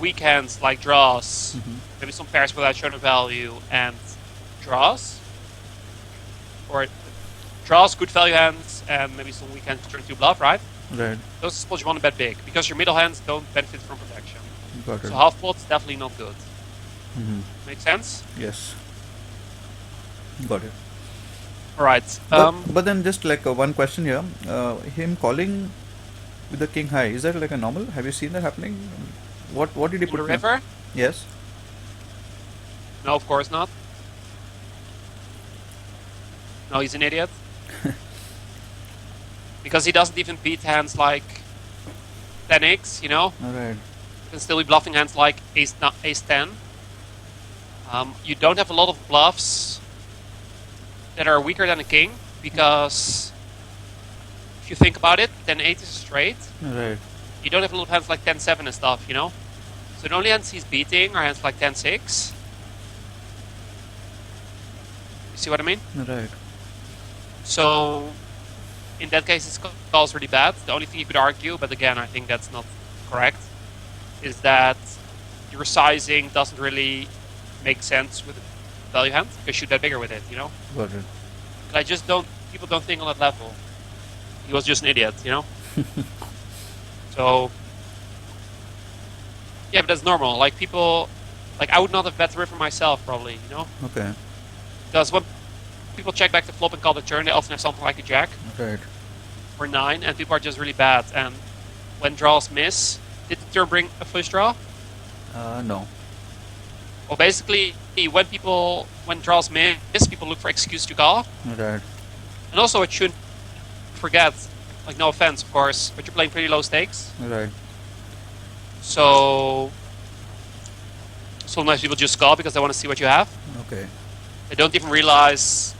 [SPEAKER 1] weak hands, like draws, maybe some pairs without showing value, and draws, or draws, good value hands, and maybe some weak hands turn to bluff, right?
[SPEAKER 2] Right.
[SPEAKER 1] Those are spots you want to bet big, because your middle hands don't benefit from protection.
[SPEAKER 2] Got it.
[SPEAKER 1] So half pot's definitely not good.
[SPEAKER 2] Mm-hmm.
[SPEAKER 1] Make sense?
[SPEAKER 2] Yes. Got it.
[SPEAKER 1] Alright.
[SPEAKER 2] But then just like one question here, him calling with the king high, is that like a normal? Have you seen that happening? What did he
[SPEAKER 1] in
[SPEAKER 2] put
[SPEAKER 1] the
[SPEAKER 2] in?
[SPEAKER 1] river?
[SPEAKER 2] Yes.
[SPEAKER 1] No, of course not. No, he's an idiot. Because he doesn't even beat hands like 10x, you know?
[SPEAKER 2] Alright.
[SPEAKER 1] You can still be bluffing hands like ace 10. You don't have a lot of bluffs that are weaker than a king, because if you think about it, 10-8 is straight.
[SPEAKER 2] Right.
[SPEAKER 1] You don't have a lot of hands like 10-7 and stuff, you know? So the only hands he's beating are hands like 10-6. You see what I mean?
[SPEAKER 2] Right.
[SPEAKER 1] So in that case, his call is really bad. The only thing you could argue, but again, I think that's not correct, is that your sizing doesn't really make sense with a value hand, because you bet bigger with it, you know?
[SPEAKER 2] Got it.
[SPEAKER 1] I just don't, people don't think on that level. He was just an idiot, you know? So, yeah, but that's normal. Like people, like I would not have bet the river myself, probably, you know?
[SPEAKER 2] Okay.
[SPEAKER 1] Because when people check back the flop and call the turn, they often have something like a jack
[SPEAKER 2] Right.
[SPEAKER 1] or 9, and people are just really bad. And when draws miss, did the turn bring a flush draw?
[SPEAKER 2] No.
[SPEAKER 1] Well, basically, when draws miss, people look for excuse to call.
[SPEAKER 2] Right.
[SPEAKER 1] And also, it shouldn't forget, like no offense, of course, but you're playing pretty low stakes.
[SPEAKER 2] Right.
[SPEAKER 1] So sometimes people just call because they want to see what you have.
[SPEAKER 2] Okay.
[SPEAKER 1] They don't even realize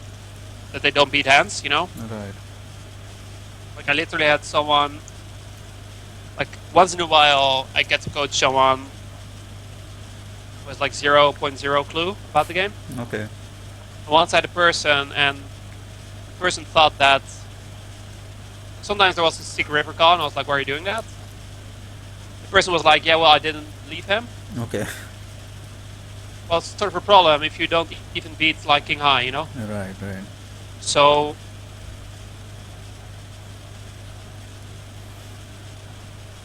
[SPEAKER 1] that they don't beat hands, you know?
[SPEAKER 2] Right.
[SPEAKER 1] Like I literally had someone, like once in a while I get to coach someone with like 0.0 clue about the game.
[SPEAKER 2] Okay.
[SPEAKER 1] And once I had a person, and the person thought that sometimes there was a secret river call, and I was like, why are you doing that? The person was like, yeah, well, I didn't leave him.
[SPEAKER 2] Okay.
[SPEAKER 1] Well, it's sort of a problem if you don't even beat like king high, you know?
[SPEAKER 2] Right. Right.
[SPEAKER 1] So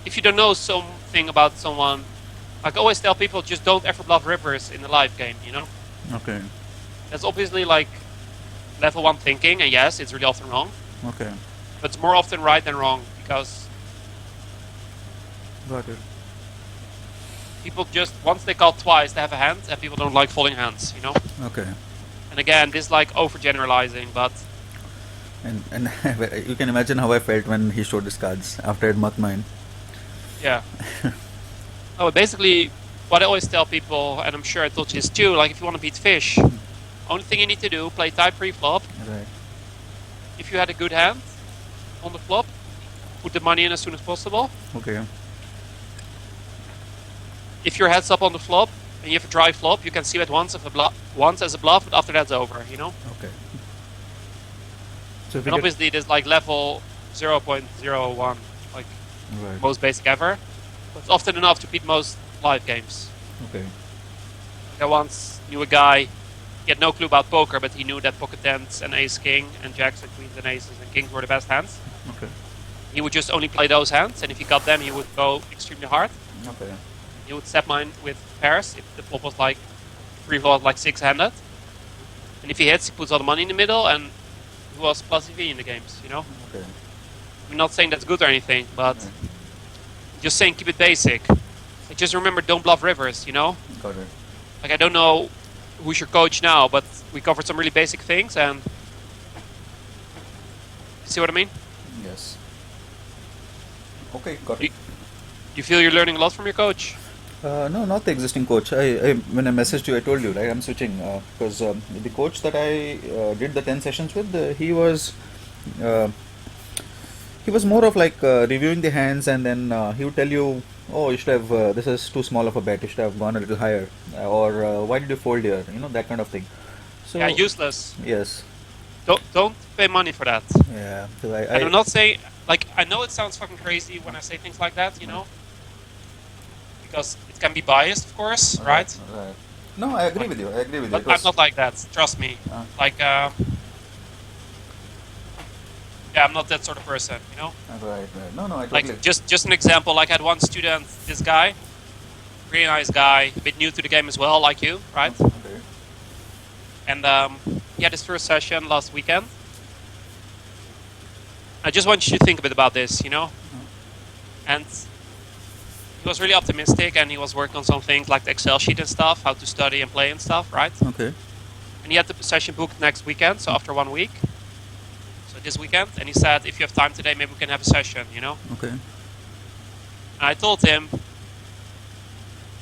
[SPEAKER 1] if you don't know something about someone, like I always tell people, just don't ever bluff rivers in a live game, you know?
[SPEAKER 2] Okay.
[SPEAKER 1] That's obviously like level 1 thinking, and yes, it's really often wrong,
[SPEAKER 2] Okay.
[SPEAKER 1] but it's more often right than wrong, because
[SPEAKER 2] Got it.
[SPEAKER 1] people just, once they call twice, they have a hand, and people don't like folding hands, you know?
[SPEAKER 2] Okay.
[SPEAKER 1] And again, this is like overgeneralizing, but
[SPEAKER 2] And you can imagine how I felt when he showed his cards after I'd mucked mine.
[SPEAKER 1] yeah. Oh, basically, what I always tell people, and I'm sure I told you this too, like if you want to beat fish, only thing you need to do, play type pre-flop.
[SPEAKER 2] Right.
[SPEAKER 1] If you had a good hand on the flop, put the money in as soon as possible.
[SPEAKER 2] Okay.
[SPEAKER 1] If your head's up on the flop and you have a dry flop, you can see it once as a bluff, but after that's over, you know?
[SPEAKER 2] Okay. So if
[SPEAKER 1] And obviously it is like level 0.01, like
[SPEAKER 2] Right.
[SPEAKER 1] most basic ever. But it's often enough to beat most live games.
[SPEAKER 2] Okay.
[SPEAKER 1] I once knew a guy, he had no clue about poker, but he knew that pocket tens and ace king and jacks and queens and aces and kings were the best hands.
[SPEAKER 2] Okay.
[SPEAKER 1] He would just only play those hands, and if he got them, he would go extremely hard.
[SPEAKER 2] Okay.
[SPEAKER 1] He would set mine with pairs if the flop was like free flop, like 6-handed. And if he hits, he puts all the money in the middle, and he was plus EV in the games, you know?
[SPEAKER 2] Okay.
[SPEAKER 1] I'm not saying that's good or anything, but
[SPEAKER 2] Right.
[SPEAKER 1] just saying keep it basic. Like, just remember, don't bluff rivers, you know?
[SPEAKER 2] Got it.
[SPEAKER 1] Like, I don't know who's your coach now, but we covered some really basic things, and see what I mean?
[SPEAKER 2] Yes. Okay. Got it.
[SPEAKER 1] You feel you're learning a lot from your coach?
[SPEAKER 2] No, not the existing coach. When I messaged you, I told you, right? I'm switching because the coach that I did the 10 sessions with, he was He was more of like reviewing the hands, and then he would tell you, "Oh, you should have. This is too small of a bet. You should have gone a little higher, or why did you fold here? You know, that kind of thing."
[SPEAKER 1] Yeah,
[SPEAKER 2] So
[SPEAKER 1] useless.
[SPEAKER 2] yes,
[SPEAKER 1] Don't pay money for that.
[SPEAKER 2] yeah. So
[SPEAKER 1] And I'm not saying like I know it sounds fucking crazy when I say things like that, you know, because it can be biased, of course,
[SPEAKER 2] right,
[SPEAKER 1] right?
[SPEAKER 2] right. No, I agree
[SPEAKER 1] Like,
[SPEAKER 2] with you. I agree with you.
[SPEAKER 1] but
[SPEAKER 2] It
[SPEAKER 1] I'm
[SPEAKER 2] was
[SPEAKER 1] not like that. Trust me.
[SPEAKER 2] uh,
[SPEAKER 1] Like, yeah, I'm not that sort of person, you know.
[SPEAKER 2] right, right. No, no, I
[SPEAKER 1] Like
[SPEAKER 2] totally.
[SPEAKER 1] just an example. Like I had one student, this guy, really nice guy, a bit new to the game as well, like you, right?
[SPEAKER 2] Okay.
[SPEAKER 1] And he had his first session last weekend. I just want you to think a bit about this, you know. And he was really optimistic, and he was working on some things like the Excel sheet and stuff, how to study and play and stuff, right?
[SPEAKER 2] Okay.
[SPEAKER 1] And he had the session booked next weekend, so after 1 week. So this weekend, and he said, if you have time today, maybe we can have a session, you know.
[SPEAKER 2] Okay.
[SPEAKER 1] And I told him,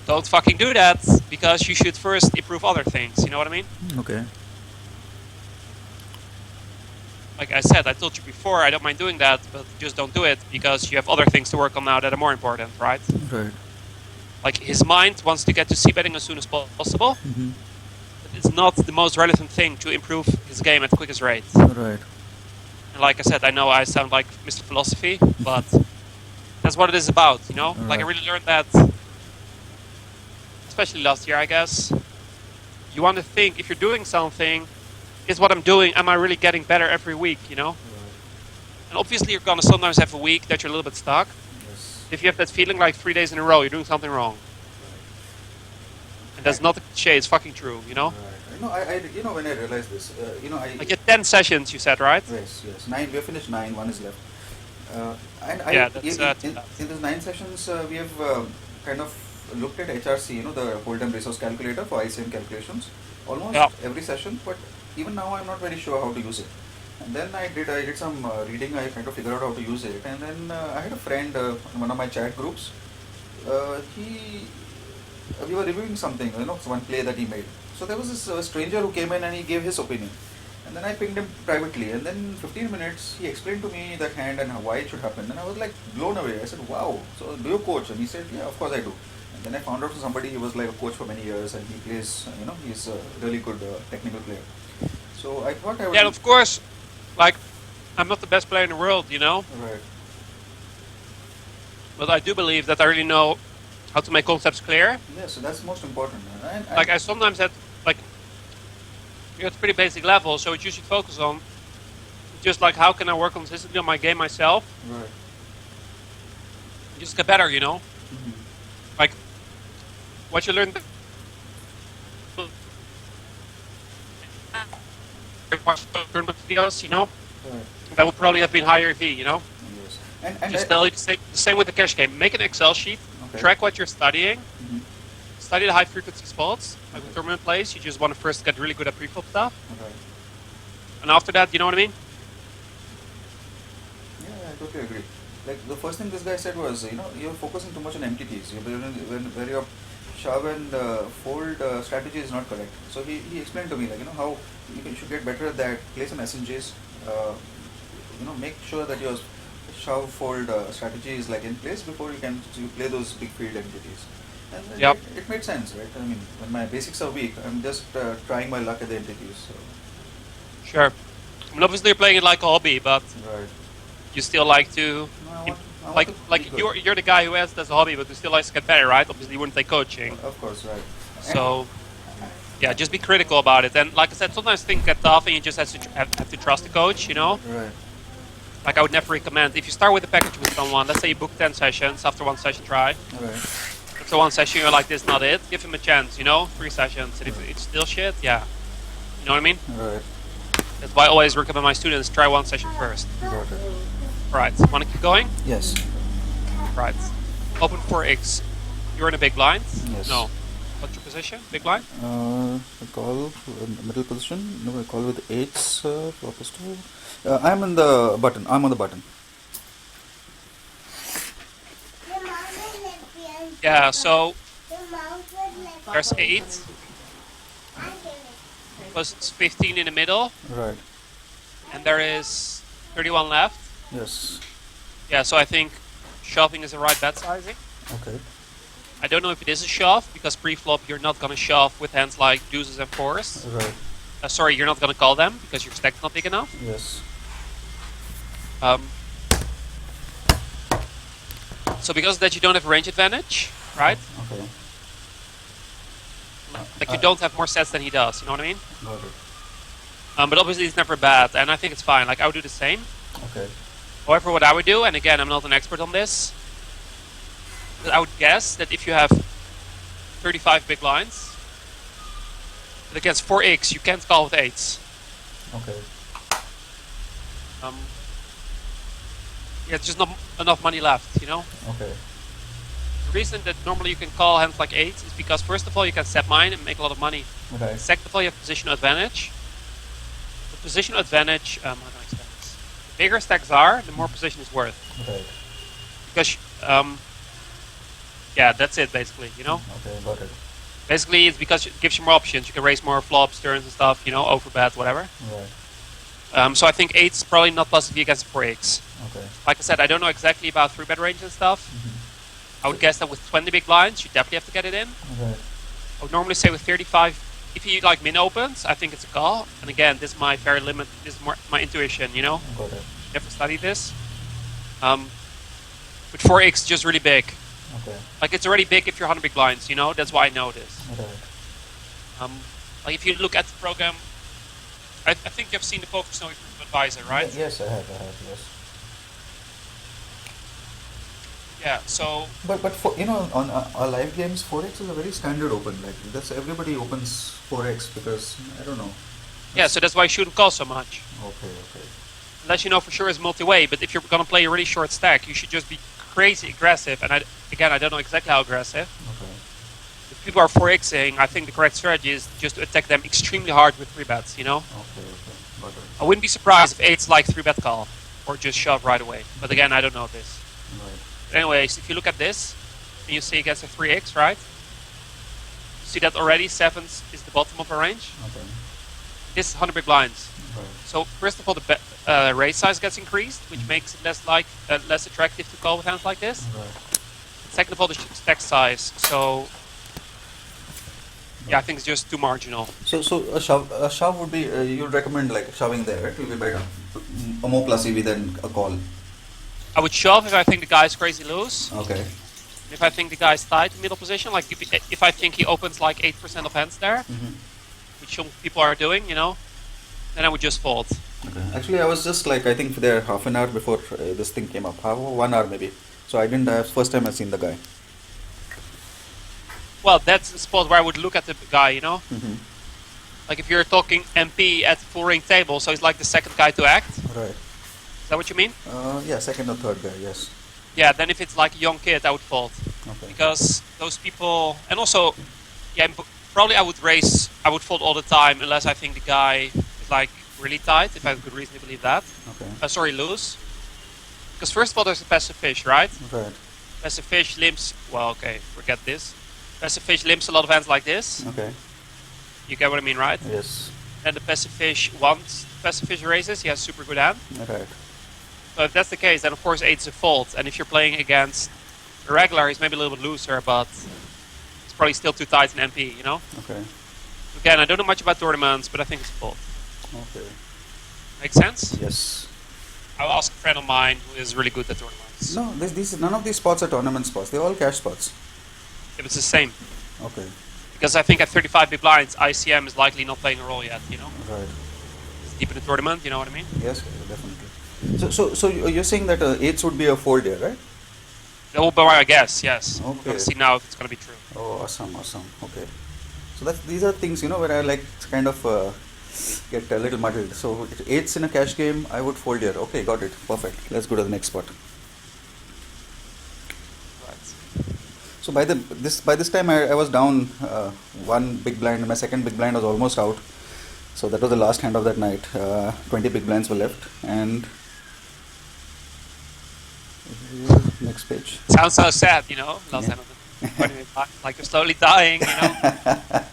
[SPEAKER 1] don't fucking do that, because you should first improve other things, you know what I mean?
[SPEAKER 2] Okay.
[SPEAKER 1] Like I said, I told you before, I don't mind doing that, but just don't do it, because you have other things to work on now that are more important, right?
[SPEAKER 2] Right.
[SPEAKER 1] Like his mind wants to get to c-betting as soon as possible,
[SPEAKER 2] Mm-hmm.
[SPEAKER 1] but it's not the most relevant thing to improve his game at the quickest rate.
[SPEAKER 2] Right.
[SPEAKER 1] And like I said, I know I sound like Mr. Philosophy, but that's what it is about, you know? Like I
[SPEAKER 2] Right.
[SPEAKER 1] really learned that, especially last year, I guess. You want to think, if you're doing something, is what I'm doing, am I really getting better every week, you know? And obviously you're gonna sometimes have a week that you're a little bit stuck.
[SPEAKER 2] Yes.
[SPEAKER 1] If you have that feeling like 3 days in a row, you're doing something wrong. And that's not a cliche, it's fucking true, you know?
[SPEAKER 2] Right. You know, when I realized this,
[SPEAKER 1] Like you had 10 sessions, you said, right?
[SPEAKER 2] yes, yes, 9. We have finished 9. One is left. And I,
[SPEAKER 1] Yeah, that's
[SPEAKER 2] in those 9 sessions, we have kind of looked at HRC, you know, the Hold'em resource calculator for ICM calculations, almost
[SPEAKER 1] yeah.
[SPEAKER 2] every session. But even now, I'm not very sure how to use it. And then I did some reading. I kind of figured out how to use it. And then I had a friend in one of my chat groups. He We were reviewing something, you know, one play that he made. So there was this stranger who came in and he gave his opinion. And then I pinged him privately. And then 15 minutes, he explained to me that hand and why it should happen. And I was like blown away. I said, wow, so do you coach? And he said, yeah, of course I do. And then I found out from somebody he was like a coach for many years and he plays, you know, he's a really good technical player. So I thought I would.
[SPEAKER 1] Yeah, and of course, like, I'm not the best player in the world, you know?
[SPEAKER 2] Right.
[SPEAKER 1] But I do believe that I really know how to make concepts clear.
[SPEAKER 2] Yeah, so that's most important.
[SPEAKER 1] Like, I sometimes had, like, you're at a pretty basic level, so what you should focus on just like how can I work consistently on my game myself,
[SPEAKER 2] Right.
[SPEAKER 1] just get better, you know?
[SPEAKER 2] Mhm.
[SPEAKER 1] Like, what you learn videos, you know,
[SPEAKER 2] Right.
[SPEAKER 1] that would probably have been higher V, you know?
[SPEAKER 2] Yes. And
[SPEAKER 1] Just tell you the same with the cash game. Make an Excel sheet,
[SPEAKER 2] okay.
[SPEAKER 1] track what you're studying,
[SPEAKER 2] Mhm.
[SPEAKER 1] study the high frequency spots, like with tournament plays. You just want to first get really good at pre-flop stuff,
[SPEAKER 2] Okay.
[SPEAKER 1] and after that, you know what I mean?
[SPEAKER 2] Yeah, I totally agree. Like the first thing this guy said was, you know, you're focusing too much on MTTs. Where your shove and fold strategy is not correct. So he explained to me like, you know, how should get better at that. Play some SNGs. You know, make sure that your shove fold strategy is like in place before you play those big field MTTs. And then
[SPEAKER 1] Yep.
[SPEAKER 2] it made sense, right? I mean, when my basics are weak, I'm just trying my luck at the MTTs. So.
[SPEAKER 1] Sure. I mean, obviously, you're playing it like a hobby, but
[SPEAKER 2] Right.
[SPEAKER 1] you still like to,
[SPEAKER 2] No, I want
[SPEAKER 1] like,
[SPEAKER 2] to be
[SPEAKER 1] like
[SPEAKER 2] good.
[SPEAKER 1] you're the guy who has it as a hobby, but who still likes to get better, right? Obviously, you wouldn't take coaching.
[SPEAKER 2] Of course, right.
[SPEAKER 1] So, yeah, just be critical about it. And like I said, sometimes things get tough, and you just have to trust the coach, you know?
[SPEAKER 2] Right.
[SPEAKER 1] Like I would never recommend, if you start with a package with someone, let's say you book 10 sessions, after one session try.
[SPEAKER 2] Right.
[SPEAKER 1] After one session you're like, this is not it, give him a chance, you know? 3 sessions, and if it's still shit, yeah. You know what I mean?
[SPEAKER 2] Right.
[SPEAKER 1] That's why I always recommend my students, try one session first.
[SPEAKER 2] Got it.
[SPEAKER 1] Right, wanna keep going?
[SPEAKER 2] Yes.
[SPEAKER 1] Right. Open 4x. You're in a big blind?
[SPEAKER 2] Yes.
[SPEAKER 1] No. What's your position? Big blind?
[SPEAKER 2] I call middle position. No, I call with eights. Focus two. I'm in the button. I'm on the button.
[SPEAKER 1] Yeah, so there's 8, plus 15 in the middle,
[SPEAKER 2] Right.
[SPEAKER 1] and there is 31 left.
[SPEAKER 2] Yes.
[SPEAKER 1] Yeah, so I think shoving is the right bet sizing.
[SPEAKER 2] Okay.
[SPEAKER 1] I don't know if it is a shove, because pre-flop you're not going to shove with hands like deuces and fours.
[SPEAKER 2] Right.
[SPEAKER 1] Sorry, you're not going to call them, because your stack's not big enough.
[SPEAKER 2] Yes.
[SPEAKER 1] Um, so because of that you don't have range advantage, right?
[SPEAKER 2] Okay.
[SPEAKER 1] Like you don't have more sets than he does, you know what I mean?
[SPEAKER 2] Got it.
[SPEAKER 1] But obviously it's never bad, and I think it's fine. Like I would do the same.
[SPEAKER 2] Okay.
[SPEAKER 1] However, what I would do, and again, I'm not an expert on this, but I would guess that if you have 35 big blinds, but against 4x, you can't call with 8s.
[SPEAKER 2] Okay.
[SPEAKER 1] Um, yeah, it's just not enough money left, you know?
[SPEAKER 2] Okay.
[SPEAKER 1] The reason that normally you can call hands like 8s is because, first of all, you can set mine and make a lot of money.
[SPEAKER 2] Right.
[SPEAKER 1] Second of all, you have positional advantage. The positional advantage, how do I explain this? The bigger stacks are, the more position is worth.
[SPEAKER 2] Right.
[SPEAKER 1] Because, yeah, that's it basically, you know?
[SPEAKER 2] Okay, got it.
[SPEAKER 1] Basically, it's because it gives you more options. You can raise more flops, turns and stuff, you know, overbet, whatever.
[SPEAKER 2] Right.
[SPEAKER 1] So I think 8's probably not possibly against 4x.
[SPEAKER 2] Okay.
[SPEAKER 1] Like I said, I don't know exactly about 3-bet range and stuff. I would guess that with 20 big blinds, you definitely have to get it in.
[SPEAKER 2] Right.
[SPEAKER 1] I would normally say with 35, if you like min opens, I think it's a call. And again, this is my very limit. This is more my intuition, you know.
[SPEAKER 2] Got it.
[SPEAKER 1] Never studied this. With 4x, just really big.
[SPEAKER 2] Okay.
[SPEAKER 1] Like it's already big if you're 100 big blinds, you know. That's why I know this.
[SPEAKER 2] Right.
[SPEAKER 1] Like if you look at the program, I think you've seen the Poker Snowy Advisor, right?
[SPEAKER 2] Yes, I have. Yes.
[SPEAKER 1] Yeah. So
[SPEAKER 2] But for, you know, on our live games, 4x is a very standard open. Like that's everybody opens 4x because I don't know.
[SPEAKER 1] yeah, so that's why you shouldn't call so much,
[SPEAKER 2] Okay. Okay.
[SPEAKER 1] unless you know for sure it's multi-way. But if you're gonna play a really short stack, you should just be crazy aggressive. And I don't know exactly how aggressive.
[SPEAKER 2] Okay.
[SPEAKER 1] If people are 4xing, I think the correct strategy is just to attack them extremely hard with 3-bets, you know?
[SPEAKER 2] Okay. Okay. Got it.
[SPEAKER 1] I wouldn't be surprised if 8's like 3-bet call, or just shove right away. But again, I don't know this.
[SPEAKER 2] Right.
[SPEAKER 1] But anyways, if you look at this, and you see against a 3x, right? See that already 7s is the bottom of our range?
[SPEAKER 2] Okay.
[SPEAKER 1] This is 100 big blinds.
[SPEAKER 2] Right.
[SPEAKER 1] So first of all, the raise size gets increased, which makes it less attractive to call with hands like this.
[SPEAKER 2] Right.
[SPEAKER 1] Second of all, the stack size. So yeah, I think it's just too marginal.
[SPEAKER 2] So a shove would be you'd recommend like shoving there, right? It will be better, a more plus EV than a call.
[SPEAKER 1] I would shove if I think the guy's crazy loose.
[SPEAKER 2] Okay.
[SPEAKER 1] If I think the guy's tight in middle position, like if I think he opens like 8% of hands there, which some people are doing, you know, then I would just fold.
[SPEAKER 2] Okay. Actually, I was just like I think there half an hour before this thing came up, 1 hour maybe. So I didn't have first time I seen the guy.
[SPEAKER 1] Well, that's the spot where I would look at the guy, you know. Like if you're talking MP at full ring table, so he's like the second guy to act.
[SPEAKER 2] Right.
[SPEAKER 1] Is that what you mean?
[SPEAKER 2] Yeah, second or third guy. Yes.
[SPEAKER 1] Yeah. Then if it's like a young kid, I would fold.
[SPEAKER 2] Okay.
[SPEAKER 1] Because those people, and also, yeah, probably I would fold all the time unless I think the guy is like really tight, if I have good reason to believe that.
[SPEAKER 2] Okay.
[SPEAKER 1] Sorry, loose. Because first of all, there's a passive fish, right?
[SPEAKER 2] Right.
[SPEAKER 1] Passive fish limps, well, okay, forget this. Passive fish limps a lot of hands like this.
[SPEAKER 2] Okay.
[SPEAKER 1] You get what I mean, right?
[SPEAKER 2] Yes.
[SPEAKER 1] And the passive fish, once passive fish raises, he has super good hand.
[SPEAKER 2] Right.
[SPEAKER 1] So if that's the case, then of course 8's a fold. And if you're playing against a regular, he's maybe a little bit looser, but it's probably still too tight in MP, you know?
[SPEAKER 2] Okay.
[SPEAKER 1] Again, I don't know much about tournaments, but I think it's a fold.
[SPEAKER 2] Okay.
[SPEAKER 1] Make sense?
[SPEAKER 2] Yes.
[SPEAKER 1] I'll ask a friend of mine who is really good at tournaments.
[SPEAKER 2] No, none of these spots are tournament spots. They're all cash spots.
[SPEAKER 1] If it's the same.
[SPEAKER 2] Okay.
[SPEAKER 1] Because I think at 35 big blinds, ICM is likely not playing a role yet, you know?
[SPEAKER 2] Right.
[SPEAKER 1] It's deep in the tournament, you know what I mean?
[SPEAKER 2] Yes, definitely. So you're saying that eights would be a fold here, right?
[SPEAKER 1] That will be my guess, yes. We're
[SPEAKER 2] Okay.
[SPEAKER 1] going to see now if it's going to be true.
[SPEAKER 2] Oh, awesome. Okay. So these are things, you know, where I like kind of get a little muddled. So eights in a cash game, I would fold here. Okay, got it. Perfect. Let's go to the next spot.
[SPEAKER 1] Right.
[SPEAKER 2] So by this time I was down one big blind. My second big blind was almost out. So that was the last hand of that night. 20 big blinds were left, and next page.
[SPEAKER 1] Sounds so sad, you know? Last hand of the like you're slowly dying, you know?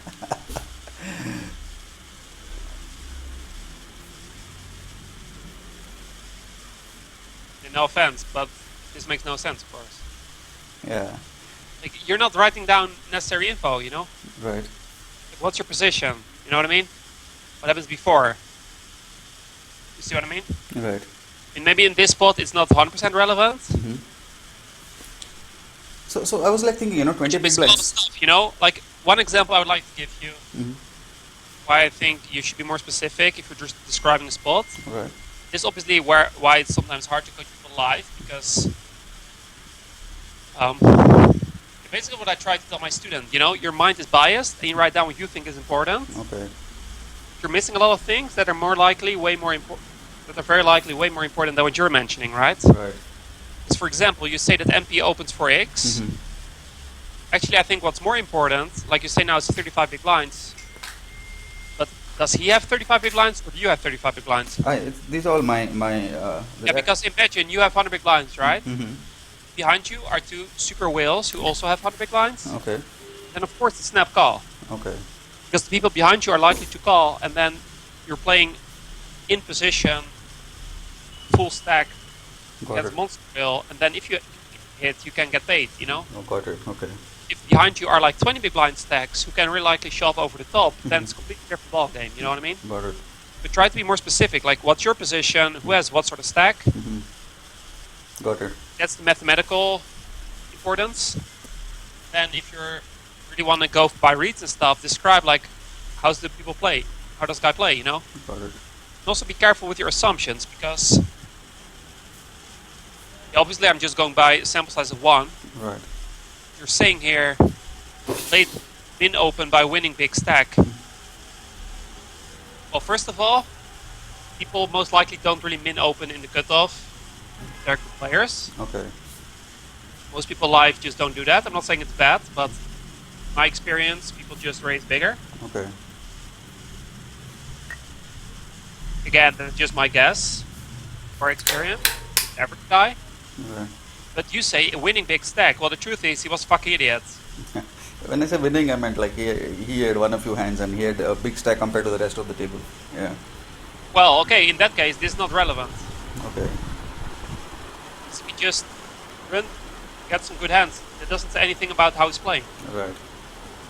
[SPEAKER 1] No offense, but this makes no sense, of course.
[SPEAKER 2] Yeah.
[SPEAKER 1] Like, you're not writing down necessary info, you know?
[SPEAKER 2] Right.
[SPEAKER 1] Like, what's your position? You know what I mean? What happens before? You see what I mean?
[SPEAKER 2] Right.
[SPEAKER 1] And maybe in this spot it's not 100% relevant,
[SPEAKER 2] Hmm. So I was like thinking, 20
[SPEAKER 1] which
[SPEAKER 2] big
[SPEAKER 1] is a lot of
[SPEAKER 2] blinds.
[SPEAKER 1] stuff, you know? Like, one example I would like to give you
[SPEAKER 2] Hmm.
[SPEAKER 1] why I think you should be more specific if you're just describing a spot.
[SPEAKER 2] Right.
[SPEAKER 1] This is obviously why it's sometimes hard to coach people live, because um, basically what I try to tell my student, your mind is biased and you write down what you think is important.
[SPEAKER 2] Okay.
[SPEAKER 1] You're missing a lot of things that are very likely way more important than what you're mentioning, right?
[SPEAKER 2] Right.
[SPEAKER 1] Because, for example, you say that MP opens for X.
[SPEAKER 2] Hmm.
[SPEAKER 1] Actually, I think what's more important, like you say now, it's 35 big blinds. But does he have 35 big blinds, or do you have 35 big blinds?
[SPEAKER 2] These are all my
[SPEAKER 1] Yeah, because imagine you have 100 big blinds, right?
[SPEAKER 2] Hmm.
[SPEAKER 1] Behind you are two super whales who also have 100 big blinds.
[SPEAKER 2] Okay.
[SPEAKER 1] Then, of course, it's snap call.
[SPEAKER 2] Okay.
[SPEAKER 1] Because the people behind you are likely to call, and then you're playing in position, full stack
[SPEAKER 2] Got
[SPEAKER 1] against
[SPEAKER 2] it.
[SPEAKER 1] monster whale, and then if you hit, you can get paid,
[SPEAKER 2] Oh, got it. Okay.
[SPEAKER 1] If behind you are like 20 big blind stacks who can really likely shove over the top, then it's a completely different ball game, you know what I mean?
[SPEAKER 2] Got it.
[SPEAKER 1] But try to be more specific, like what's your position, who has what sort of stack.
[SPEAKER 2] Hmm. Got it.
[SPEAKER 1] That's the mathematical importance. Then if you're really want to go by reads and stuff, describe like how's the people play, how does guy play,
[SPEAKER 2] Got it.
[SPEAKER 1] And also be careful with your assumptions, because obviously I'm just going by sample size of 1.
[SPEAKER 2] Right.
[SPEAKER 1] You're saying here late min open by winning big stack. Well, first of all, people most likely don't really min open in the cutoff. They're good players.
[SPEAKER 2] Okay.
[SPEAKER 1] Most people live just don't do that. I'm not saying it's bad, but my experience, people just raise bigger.
[SPEAKER 2] Okay.
[SPEAKER 1] Again, that's just my guess or experience. Average guy.
[SPEAKER 2] Right.
[SPEAKER 1] But you say a winning big stack. Well, the truth is he was a fucking idiot.
[SPEAKER 2] When I say winning, I meant like he had won a few hands and he had a big stack compared to the rest of the table. Yeah.
[SPEAKER 1] Well, okay, in that case, this is not relevant.
[SPEAKER 2] Okay.
[SPEAKER 1] So he just run, get some good hands. It doesn't say anything about how he's playing.
[SPEAKER 2] Right.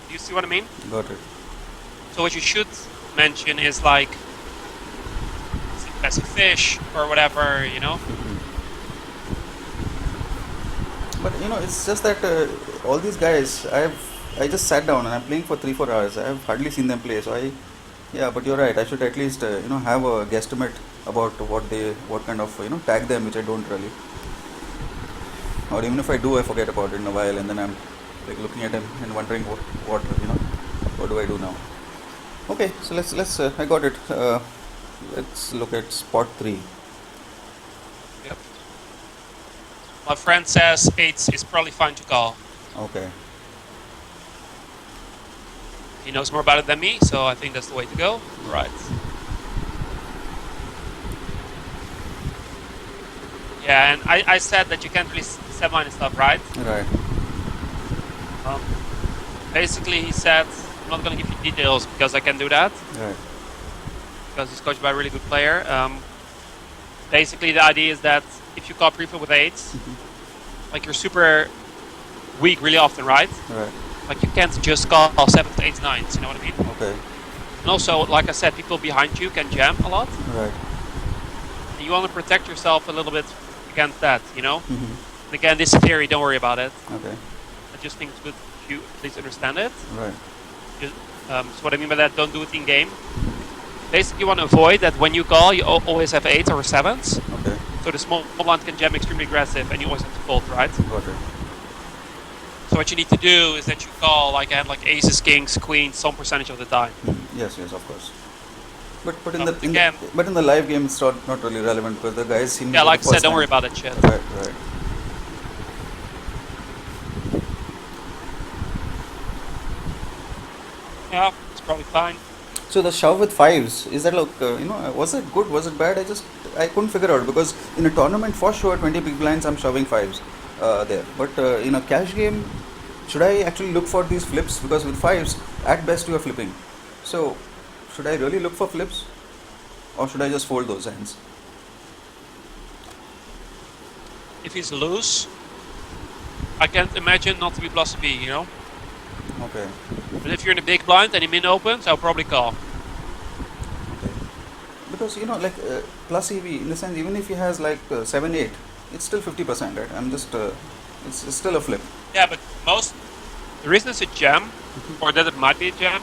[SPEAKER 1] Do you see what I mean?
[SPEAKER 2] Got it.
[SPEAKER 1] So what you should mention is like as a fish or whatever,
[SPEAKER 2] But it's just that all these guys, I just sat down and I'm playing for 3-4 hours. I have hardly seen them play. So yeah. But you're right. I should at least have a guesstimate about what kind of tag them, which I don't really. Or even if I do, I forget about it in a while, and then I'm like looking at him and wondering what do I do now? Okay, so let's I got it. Let's look at spot 3.
[SPEAKER 1] Yep. My friend says 8 is probably fine to call.
[SPEAKER 2] Okay.
[SPEAKER 1] He knows more about it than me, so I think that's the way to go. Right. Yeah, and I said that you can't really semi and stuff, right?
[SPEAKER 2] Right.
[SPEAKER 1] Um, basically, he said, I'm not going to give you details because I can do that.
[SPEAKER 2] Right.
[SPEAKER 1] Because he's coached by a really good player. Basically, the idea is that if you call pre-flop with 8s, like you're super weak really often, right?
[SPEAKER 2] Right.
[SPEAKER 1] Like you can't just call 7s, 8s, 9s, you know what I mean?
[SPEAKER 2] Okay.
[SPEAKER 1] And also, like I said, people behind you can jam a lot.
[SPEAKER 2] Right.
[SPEAKER 1] And you want to protect yourself a little bit against that,
[SPEAKER 2] Mm-hmm.
[SPEAKER 1] And again, this is theory, don't worry about it.
[SPEAKER 2] Okay.
[SPEAKER 1] I just think it's good if you at least understand it.
[SPEAKER 2] Right.
[SPEAKER 1] Just, so what I mean by that, don't do it in game. Basically, you want to avoid that when you call, you always have 8s or 7s.
[SPEAKER 2] Okay.
[SPEAKER 1] So the small blind can jam extremely aggressive, and you always have to fold, right?
[SPEAKER 2] Got it.
[SPEAKER 1] So what you need to do is that you call like I have like aces, kings, queens, some percentage of the time.
[SPEAKER 2] Yes, of course. But in
[SPEAKER 1] Again,
[SPEAKER 2] in the live game, it's not really relevant because the guys seem.
[SPEAKER 1] yeah, like I said, don't worry about that shit.
[SPEAKER 2] Right. Right.
[SPEAKER 1] Yeah, it's probably fine.
[SPEAKER 2] So the shove with 5s, is that like was it good? Was it bad? I couldn't figure out because in a tournament for sure 20 big blinds I'm shoving 5s there. But in a cash game, should I actually look for these flips? Because with 5s, at best you are flipping. So should I really look for flips, or should I just fold those hands?
[SPEAKER 1] If he's loose, I can't imagine not to be plus B, you know?
[SPEAKER 2] Okay.
[SPEAKER 1] But if you're in a big blind and he min opens, I'll probably call.
[SPEAKER 2] Okay. Because like plus EV in the sense, even if he has like 7-8, it's still 50%, right? I'm just it's still a flip.
[SPEAKER 1] Yeah, but the reason it's a jam, or that it might be a jam,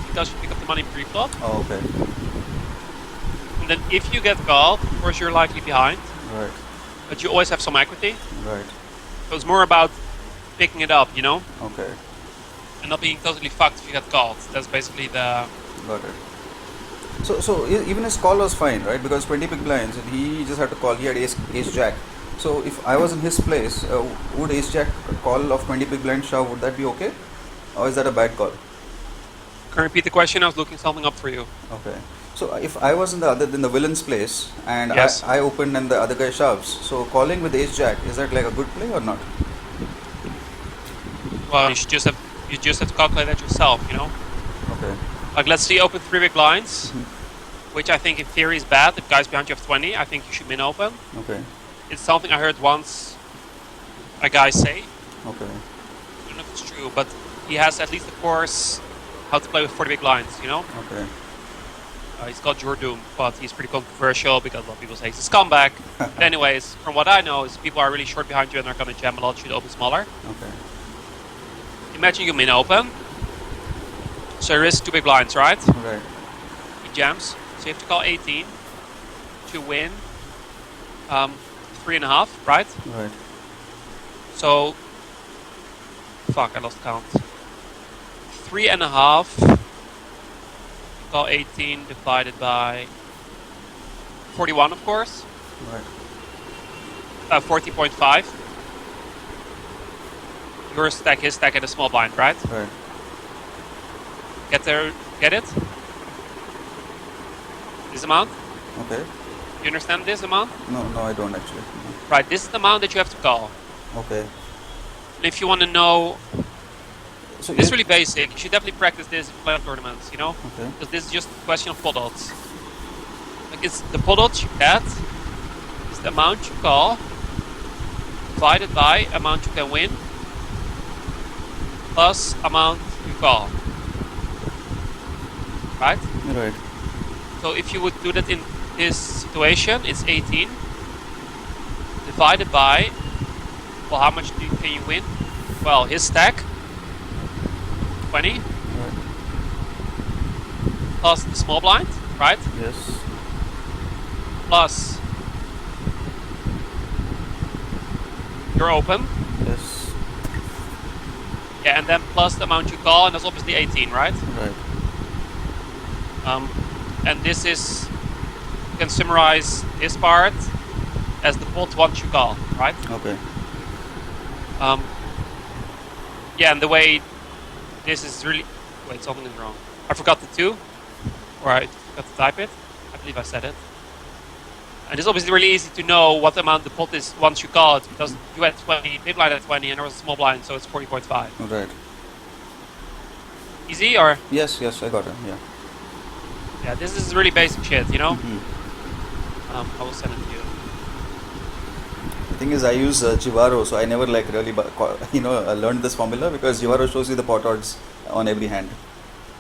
[SPEAKER 1] because you pick up the money pre-flop,
[SPEAKER 2] Oh, okay.
[SPEAKER 1] and then if you get called, of course you're likely behind,
[SPEAKER 2] Right.
[SPEAKER 1] but you always have some equity.
[SPEAKER 2] Right.
[SPEAKER 1] So it's more about picking it up, you know,
[SPEAKER 2] Okay.
[SPEAKER 1] and not being totally fucked if you get called. That's basically the.
[SPEAKER 2] Got it. So even his call was fine, right? Because 20 big blinds, and he just had to call. He had ace jack. So if I was in his place, would ace jack call of 20 big blind shove? Would that be okay, or is that a bad call?
[SPEAKER 1] Can you repeat the question? I was looking something up for you.
[SPEAKER 2] Okay. So if I was in the villain's place and
[SPEAKER 1] Yes.
[SPEAKER 2] I opened and the other guy shoves, so calling with ace jack, is that like a good play or not?
[SPEAKER 1] Well, you just have to calculate that yourself, you know.
[SPEAKER 2] Okay.
[SPEAKER 1] Like let's see, open 3 big blinds,
[SPEAKER 2] Mhm.
[SPEAKER 1] which I think in theory is bad. If guys behind you have 20, I think you should min open.
[SPEAKER 2] Okay.
[SPEAKER 1] It's something I heard once a guy say.
[SPEAKER 2] Okay.
[SPEAKER 1] I don't know if it's true, but he has at least a course how to play with 40 big blinds, you know?
[SPEAKER 2] Okay.
[SPEAKER 1] He's called Jordoom, but he's pretty controversial because a lot of people say he's a scumbag. But anyways, from what I know, is people are really short behind you and they're going to jam a lot, should open smaller.
[SPEAKER 2] Okay.
[SPEAKER 1] Imagine you min open. So you risk 2 big blinds, right?
[SPEAKER 2] Right.
[SPEAKER 1] He jams, so you have to call 18 to win 3.5, right?
[SPEAKER 2] Right.
[SPEAKER 1] So, fuck, I lost count. 3.5. Call 18 divided by 41, of course.
[SPEAKER 2] Right.
[SPEAKER 1] 40.5. Your stack, his stack at a small blind, right?
[SPEAKER 2] Right.
[SPEAKER 1] Get it? This amount?
[SPEAKER 2] Okay.
[SPEAKER 1] You understand this amount?
[SPEAKER 2] No, I don't actually. No.
[SPEAKER 1] Right, this is the amount that you have to call.
[SPEAKER 2] Okay.
[SPEAKER 1] And if you want to know,
[SPEAKER 2] So
[SPEAKER 1] this is really basic. You should definitely practice this in player tournaments, you know?
[SPEAKER 2] Okay.
[SPEAKER 1] Because this is just a question of pot odds. Like, it's the pot odds you get is the amount you call divided by amount you can win plus amount you call. Right?
[SPEAKER 2] Right.
[SPEAKER 1] So if you would do that in this situation, it's 18 divided by, well, how much can you win? Well, his stack, 20,
[SPEAKER 2] Right.
[SPEAKER 1] plus the small blind, right?
[SPEAKER 2] Yes.
[SPEAKER 1] Plus your open,
[SPEAKER 2] Yes.
[SPEAKER 1] yeah, and then plus the amount you call, and that's obviously 18, right?
[SPEAKER 2] Right.
[SPEAKER 1] And this is, you can summarize this part as the pot once you call, right?
[SPEAKER 2] Okay.
[SPEAKER 1] Yeah, and the way this is really, wait, something is wrong. I forgot the 2, or I forgot to type it. I believe I said it. And it's obviously really easy to know what amount the pot is once you call it, because you had 20, big blind had 20, and there was a small blind, so it's 40.5.
[SPEAKER 2] Right.
[SPEAKER 1] Easy, or?
[SPEAKER 2] Yes, I got it. Yeah.
[SPEAKER 1] Yeah, this is really basic shit, you know?
[SPEAKER 2] Mhm.
[SPEAKER 1] I will send it to you.
[SPEAKER 2] The thing is, I use Jivaro, so I never like really, learned this formula because Jivaro shows you the pot odds on every hand.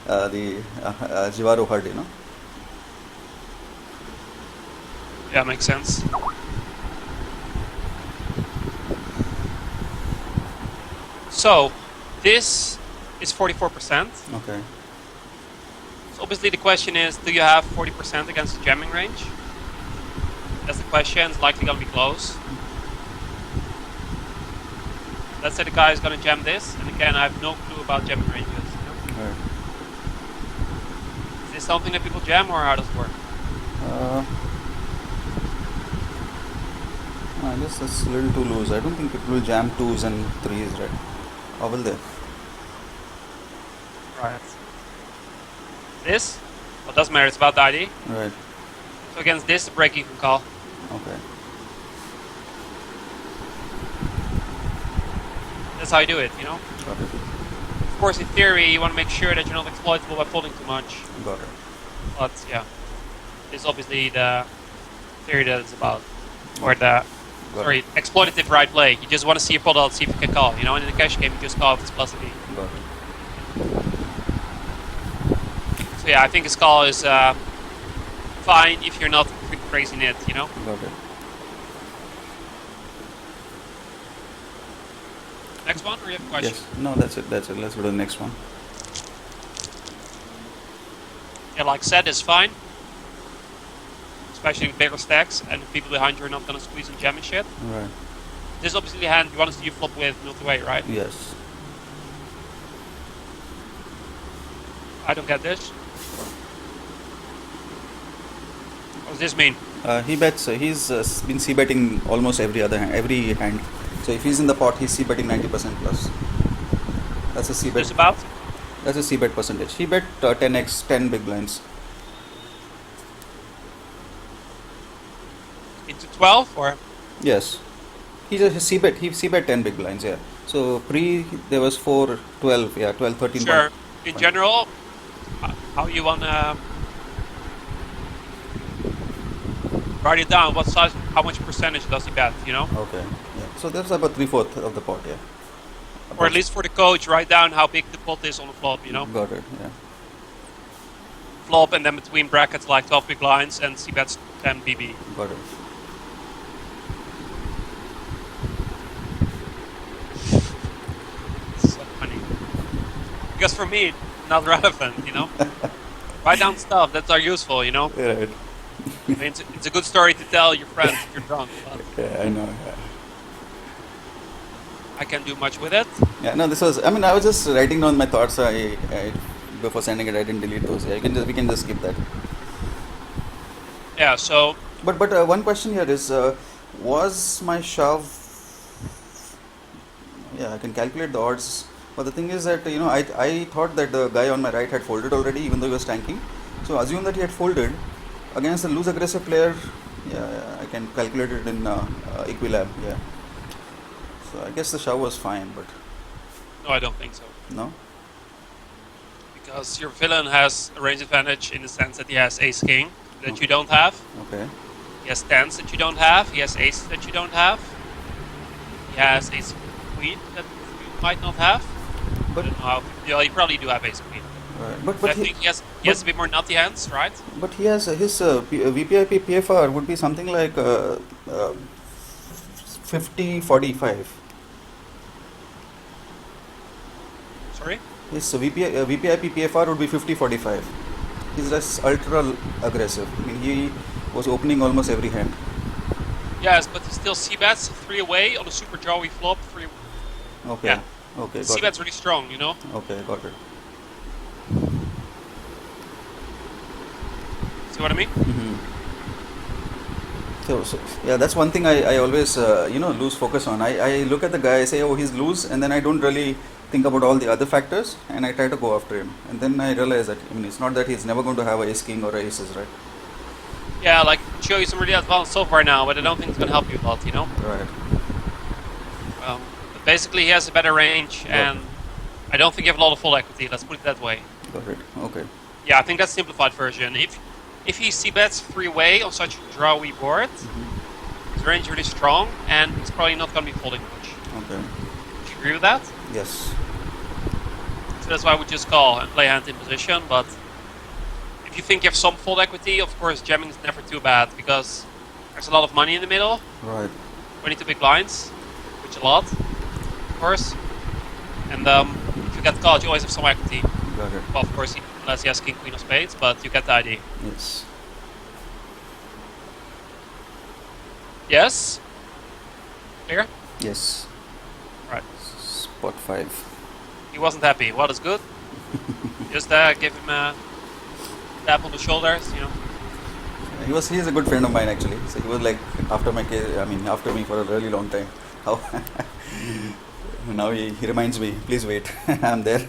[SPEAKER 2] The Jivaro HUD,
[SPEAKER 1] Yeah, makes sense. So, this is 44%.
[SPEAKER 2] Okay.
[SPEAKER 1] So obviously the question is, do you have 40% against the jamming range? That's the question. It's likely going to be close. Let's say the guy is going to jam this, and again, I have no clue about jamming ranges. You know?
[SPEAKER 2] Right.
[SPEAKER 1] Is this something that people jam, or how does it work?
[SPEAKER 2] I guess that's a little too loose. I don't think people will jam 2s and 3s, right? Or will they?
[SPEAKER 1] Right. This? Well, doesn't matter. It's about the ID.
[SPEAKER 2] Right.
[SPEAKER 1] So against this, the break even call.
[SPEAKER 2] Okay.
[SPEAKER 1] That's how you do it, you know?
[SPEAKER 2] Got it.
[SPEAKER 1] Of course, in theory, you want to make sure that you're not exploitable by folding too much.
[SPEAKER 2] Got it.
[SPEAKER 1] But, yeah. This is obviously the theory that it's about. Or the
[SPEAKER 2] Got it.
[SPEAKER 1] Sorry, exploitative right play. You just want to see a pot out, see if you can call. You know, and in the cash game, you just call if it's plus B.
[SPEAKER 2] Got it.
[SPEAKER 1] So yeah, I think his call is fine if you're not crazy in it. You know.
[SPEAKER 2] Got it.
[SPEAKER 1] Next one, or you have a question?
[SPEAKER 2] Yes. No, that's it. That's it. Let's go to the next one.
[SPEAKER 1] Yeah, like said, is fine. Especially with bigger stacks, and the people behind you are not gonna squeeze and jam and shit.
[SPEAKER 2] Right.
[SPEAKER 1] This is obviously the hand you want to see you flop with multi-way, right?
[SPEAKER 2] Yes.
[SPEAKER 1] I don't get this. What does this mean?
[SPEAKER 2] He bets. He's been c betting almost every hand. So if he's in the pot, he's c betting 90% plus. That's a c bet.
[SPEAKER 1] Just about?
[SPEAKER 2] That's a c bet percentage. He bet 10x, 10 big blinds.
[SPEAKER 1] Into 12 or?
[SPEAKER 2] Yes. He's a c bet. He c bet 10 big blinds. Yeah. So pre there was 4, 12. Yeah, 12, 13.
[SPEAKER 1] Sure. In general, how you wanna write it down? What size? How much percentage does he bet? You know?
[SPEAKER 2] Okay. Yeah. So that's about 3/4 of the pot. Yeah.
[SPEAKER 1] Or at least for the coach, write down how big the pot is on the flop. You know?
[SPEAKER 2] Got it. Yeah.
[SPEAKER 1] Flop and then between brackets like 12 big blinds and C bets 10 BB.
[SPEAKER 2] Got it.
[SPEAKER 1] So funny. Because for me, not relevant, you know? Write down stuff that are useful, you know?
[SPEAKER 2] Right.
[SPEAKER 1] I mean, it's a good story to tell your friends if you're drunk, but
[SPEAKER 2] Yeah, I know. Yeah.
[SPEAKER 1] I can't do much with it.
[SPEAKER 2] Yeah, no, this was. I mean, I was just writing down my thoughts. I before sending it, I didn't delete those. Yeah, we can just skip that.
[SPEAKER 1] Yeah, so
[SPEAKER 2] But one question here is, was my shove? Yeah, I can calculate the odds. But the thing is that I thought that the guy on my right had folded already, even though he was tanking. So assume that he had folded against a loose aggressive player. Yeah, I can calculate it in Equilab. Yeah. So I guess the shove was fine, but
[SPEAKER 1] no, I don't think so.
[SPEAKER 2] no.
[SPEAKER 1] Because your villain has a range advantage in the sense that he has ace king that you don't have.
[SPEAKER 2] Okay.
[SPEAKER 1] He has tens that you don't have. He has aces that you don't have. He has ace queen that you might not have.
[SPEAKER 2] But
[SPEAKER 1] I don't know how. Yeah, you probably do have ace queen.
[SPEAKER 2] right. But
[SPEAKER 1] I think he has a bit more nutty hands, right?
[SPEAKER 2] But he has his VPIP PFR would be something like 50-45.
[SPEAKER 1] Sorry?
[SPEAKER 2] His VPIP PFR would be 50-45. He's just ultra aggressive. I mean, he was opening almost every hand.
[SPEAKER 1] Yes, but he still c-bets 3 away on a super drawy flop. 3.
[SPEAKER 2] Okay.
[SPEAKER 1] Yeah.
[SPEAKER 2] Okay. Got
[SPEAKER 1] C-bet's really strong, you know?
[SPEAKER 2] it. Okay, got it.
[SPEAKER 1] See what I mean?
[SPEAKER 2] Mm-hmm. So yeah, that's one thing I always lose focus on. I look at the guy, I say, oh, he's loose, and then I don't really think about all the other factors, and I try to go after him. And then I realize that, I mean, it's not that he's never going to have a ace king or aces, right?
[SPEAKER 1] Yeah, like, show you some really advanced software now, but I don't think it's going to help you a lot, you know?
[SPEAKER 2] Right.
[SPEAKER 1] But basically, he has a better range, and I don't think you have a lot of full equity, let's put it that way.
[SPEAKER 2] Got it. Okay.
[SPEAKER 1] Yeah, I think that's the simplified version. If he c-bets 3 away on such a drawy board, his range is really strong, and he's probably not going to be folding much.
[SPEAKER 2] Okay.
[SPEAKER 1] Do you agree with that?
[SPEAKER 2] Yes.
[SPEAKER 1] So that's why I would just call and play hand in position, but if you think you have some fold equity, of course jamming is never too bad, because there's a lot of money in the middle,
[SPEAKER 2] Right.
[SPEAKER 1] 22 big blinds, which a lot, of course, and if you get called, you always have some equity.
[SPEAKER 2] Got it.
[SPEAKER 1] Well, of course, unless he has king, queen of spades, but you get the idea.
[SPEAKER 2] Yes.
[SPEAKER 1] Yes? Clear?
[SPEAKER 2] Yes.
[SPEAKER 1] Right.
[SPEAKER 2] Spot 5.
[SPEAKER 1] He wasn't happy. Well, that's good. Just give him a tap on the shoulders, you know.
[SPEAKER 2] He is a good friend of mine actually. So he was like after my case, I mean after me for a really long time. How now he reminds me, please wait, I'm there.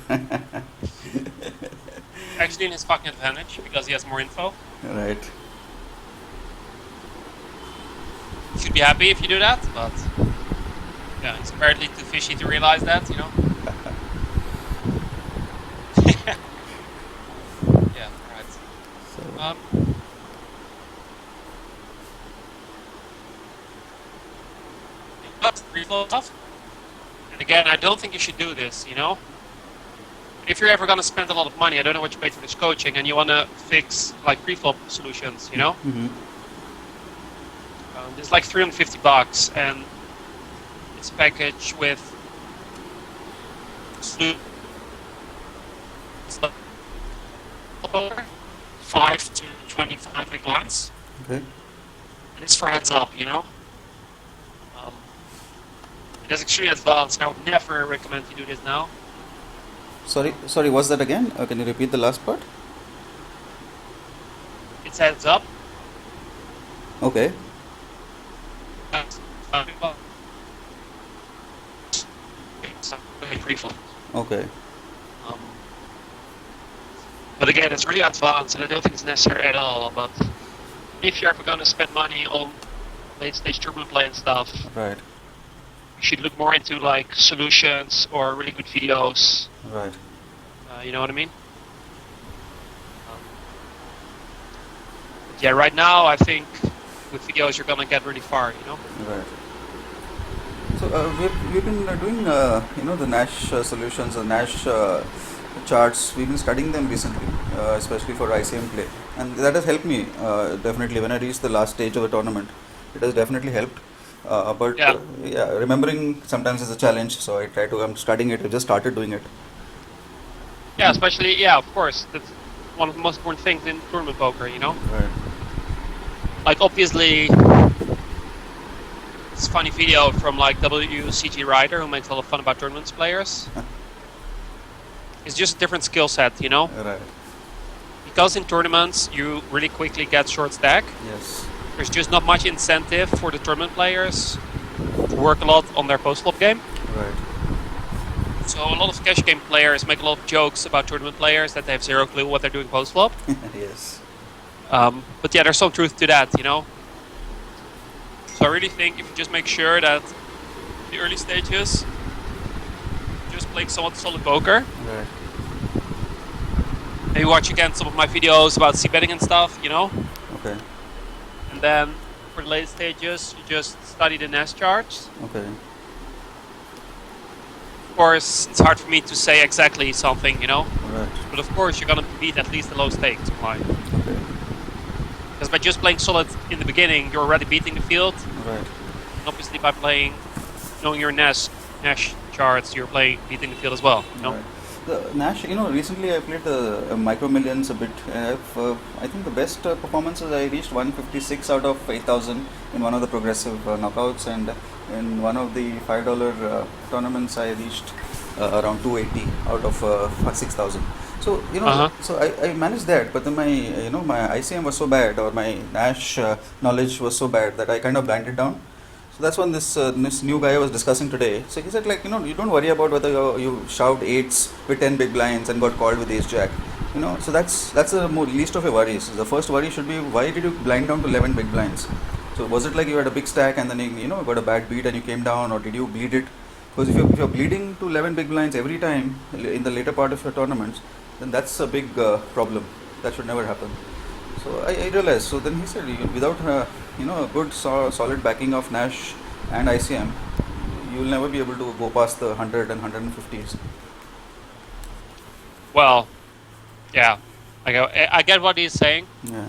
[SPEAKER 1] Actually in his fucking advantage, because he has more info.
[SPEAKER 2] Right.
[SPEAKER 1] You should be happy if you do that, but yeah, it's apparently too fishy to realize that, you know. Yeah, right.
[SPEAKER 2] So
[SPEAKER 1] flow stuff. And again, I don't think you should do this, you know? If you're ever going to spend a lot of money, I don't know what you paid for this coaching, and you want to fix like pre-flop solutions, you know?
[SPEAKER 2] Mm-hmm.
[SPEAKER 1] It's like $350, and it's a package with 5 to 25 big blinds.
[SPEAKER 2] Okay.
[SPEAKER 1] And it's for heads up, you know? Um, it is extremely advanced, and I would never recommend you do this now.
[SPEAKER 2] Sorry, what's that again? Can you repeat the last part?
[SPEAKER 1] It's heads up.
[SPEAKER 2] Okay.
[SPEAKER 1] Pre-flop.
[SPEAKER 2] Okay.
[SPEAKER 1] Um, but again, it's really advanced, and I don't think it's necessary at all. But if you're ever going to spend money on late-stage tournament play and stuff,
[SPEAKER 2] Right.
[SPEAKER 1] you should look more into like solutions or really good videos.
[SPEAKER 2] Right.
[SPEAKER 1] You know what I mean? But yeah, right now I think with videos you're gonna get really far. You know?
[SPEAKER 2] Right. So we've been doing the Nash solutions, the Nash charts. We've been studying them recently, especially for ICM play, and that has helped me definitely when I reached the last stage of a tournament. It has definitely helped. But
[SPEAKER 1] Yeah.
[SPEAKER 2] yeah, remembering sometimes is a challenge. So I try to. I'm studying it. I just started doing it.
[SPEAKER 1] Yeah, especially of course that's one of the most important things in tournament poker. You know,
[SPEAKER 2] Right.
[SPEAKER 1] like obviously. It's a funny video from like WCG Ryder who makes a lot of fun about tournaments players. It's just a different skill set, you know?
[SPEAKER 2] Right.
[SPEAKER 1] Because in tournaments you really quickly get short stack.
[SPEAKER 2] Yes.
[SPEAKER 1] There's just not much incentive for the tournament players to work a lot on their post-flop game.
[SPEAKER 2] Right.
[SPEAKER 1] So a lot of cash game players make a lot of jokes about tournament players that they have zero clue what they're doing post-flop.
[SPEAKER 2] Yes.
[SPEAKER 1] But yeah, there's some truth to that, you know? So I really think if you just make sure that the early stages, just playing somewhat solid poker.
[SPEAKER 2] Right.
[SPEAKER 1] Maybe watch again some of my videos about c-betting and stuff, you know?
[SPEAKER 2] Okay.
[SPEAKER 1] And then for the late stages, you just study the Nash charts.
[SPEAKER 2] Okay.
[SPEAKER 1] Of course, it's hard for me to say exactly something, you know?
[SPEAKER 2] Right.
[SPEAKER 1] But of course, you're gonna beat at least the low stakes online.
[SPEAKER 2] Okay.
[SPEAKER 1] Because by just playing solid in the beginning, you're already beating the field.
[SPEAKER 2] Right.
[SPEAKER 1] And obviously by knowing your Nash charts, you're beating the field as well, you know?
[SPEAKER 2] Right. The Nash, recently I played the Micro Millions a bit. I think the best performances I reached 156 out of 8,000 in one of the progressive knockouts, and in one of the $5 tournaments I reached around 280 out of 6,000. So so I managed that, but then my ICM was so bad, or my Nash knowledge was so bad that I kind of blinded down. So that's when this new guy I was discussing today. So he said, like, you don't worry about whether you shoved eights with 10 big blinds and got called with ace jack. So that's the least of your worries. The first worry should be, why did you blind down to 11 big blinds? So was it like you had a big stack and then you got a bad beat and you came down, or did you bleed it? Because if you're bleeding to 11 big blinds every time in the later part of your tournaments, then that's a big problem. That should never happen. So I realized. So then he said, without a good solid backing of Nash and ICM, you will never be able to go past the 100 and 150s.
[SPEAKER 1] Well, yeah, I get what he's saying.
[SPEAKER 2] Yeah.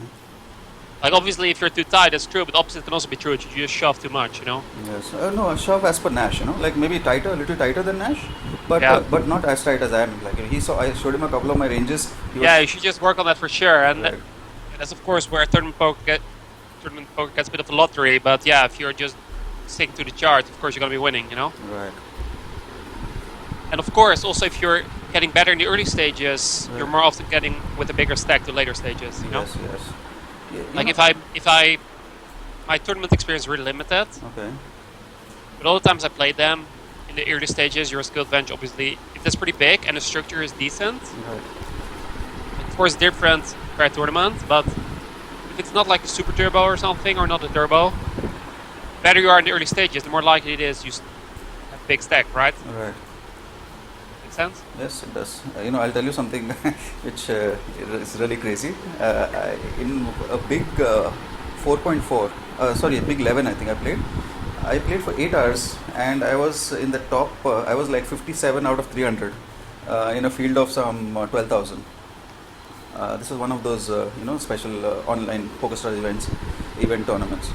[SPEAKER 1] Like obviously, if you're too tight, that's true. But opposite can also be true. You just shove too much, you know.
[SPEAKER 2] Yes. No, a shove as per Nash. Like maybe tighter, a little tighter than Nash, but
[SPEAKER 1] Yeah.
[SPEAKER 2] But not as tight as I am. Like I showed him a couple of my ranges.
[SPEAKER 1] Yeah, you should just work on that for sure. And
[SPEAKER 2] Right.
[SPEAKER 1] that's of course where tournament poker gets a bit of a lottery. But yeah, if you're just sticking to the chart, of course you're gonna be winning, you know.
[SPEAKER 2] Right.
[SPEAKER 1] And of course, also if you're getting better in the early stages,
[SPEAKER 2] Right.
[SPEAKER 1] you're more often getting with a bigger stack to later stages, you know.
[SPEAKER 2] Yes. Yes. Yeah,
[SPEAKER 1] Like if I my tournament experience is really limited,
[SPEAKER 2] Okay.
[SPEAKER 1] but all the times I played them in the early stages, your skill advantage obviously if it's pretty big and the structure is decent,
[SPEAKER 2] Right.
[SPEAKER 1] of course different per tournament, but if it's not like a super turbo or something, or not a turbo, better you are in the early stages, the more likely it is you have a big stack, right?
[SPEAKER 2] Right.
[SPEAKER 1] Make sense?
[SPEAKER 2] Yes, it does. I'll tell you something which is really crazy. In a big 4.4, sorry, a big 11, I think I played. I played for 8 hours, and I was in the top. I was like 57 out of 300 in a field of some 12,000. This was one of those special online PokerStars event tournaments.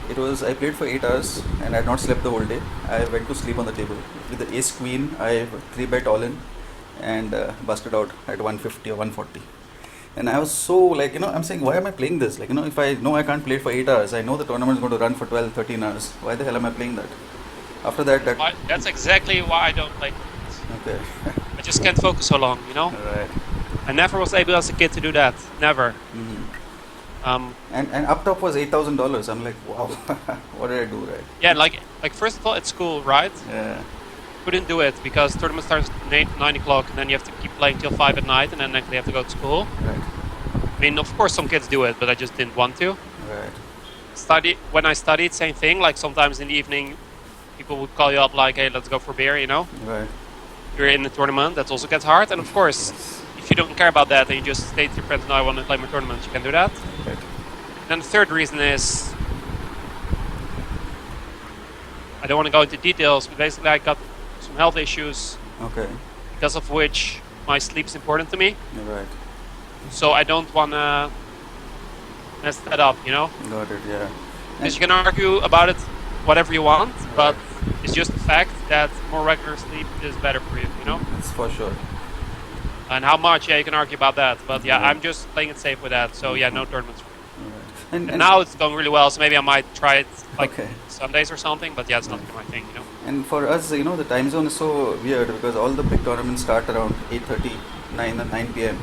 [SPEAKER 2] It was I played for 8 hours and I had not slept the whole day. I went to sleep on the table with the ace queen. I three bet all in and busted out at 150 or 140. And I was so like, I'm saying, why am I playing this? Like, if I know I can't play it for 8 hours, I know the tournament is going to run for 12, 13 hours. Why the hell am I playing that? After that,
[SPEAKER 1] That's exactly why I don't play.
[SPEAKER 2] okay.
[SPEAKER 1] I just can't focus so long,
[SPEAKER 2] Right.
[SPEAKER 1] I never was able as a kid to do that. Never.
[SPEAKER 2] And up top was $8,000. I'm like, wow, what did I do, right?
[SPEAKER 1] Yeah, like first of all, at school, right?
[SPEAKER 2] Yeah.
[SPEAKER 1] Couldn't do it because tournament starts at 9 o'clock, and then you have to keep playing till 5 at night, and then next day you have to go to school.
[SPEAKER 2] Right.
[SPEAKER 1] I mean, of course, some kids do it, but I just didn't want to.
[SPEAKER 2] Right.
[SPEAKER 1] When I studied, same thing. Like sometimes in the evening, people would call you up, like, "Hey, let's go for beer,"
[SPEAKER 2] Right.
[SPEAKER 1] You're in the tournament. That also gets hard, and of course,
[SPEAKER 2] Yes.
[SPEAKER 1] if you don't care about that, and you just state to your friends, "No, I want to play my tournament," you can do that.
[SPEAKER 2] Right.
[SPEAKER 1] Then the third reason is, I don't want to go into details, but basically I got some health issues
[SPEAKER 2] Okay.
[SPEAKER 1] because of which my sleep is important to me.
[SPEAKER 2] Right.
[SPEAKER 1] So I don't want to mess that up,
[SPEAKER 2] Got it. Yeah.
[SPEAKER 1] Because you can argue about it whatever you want, but it's just the fact that more regular sleep is better for you,
[SPEAKER 2] That's for sure.
[SPEAKER 1] And how much, yeah, you can argue about that. But yeah,
[SPEAKER 2] Yeah.
[SPEAKER 1] I'm just playing it safe with that. So yeah, no tournaments.
[SPEAKER 2] Right.
[SPEAKER 1] And now it's going really well, so maybe I might try it like
[SPEAKER 2] Okay.
[SPEAKER 1] Sundays or something, but yeah, it's not my thing,
[SPEAKER 2] And for us, the time zone is so weird because all the big tournaments start around 8:30, 9 p.m.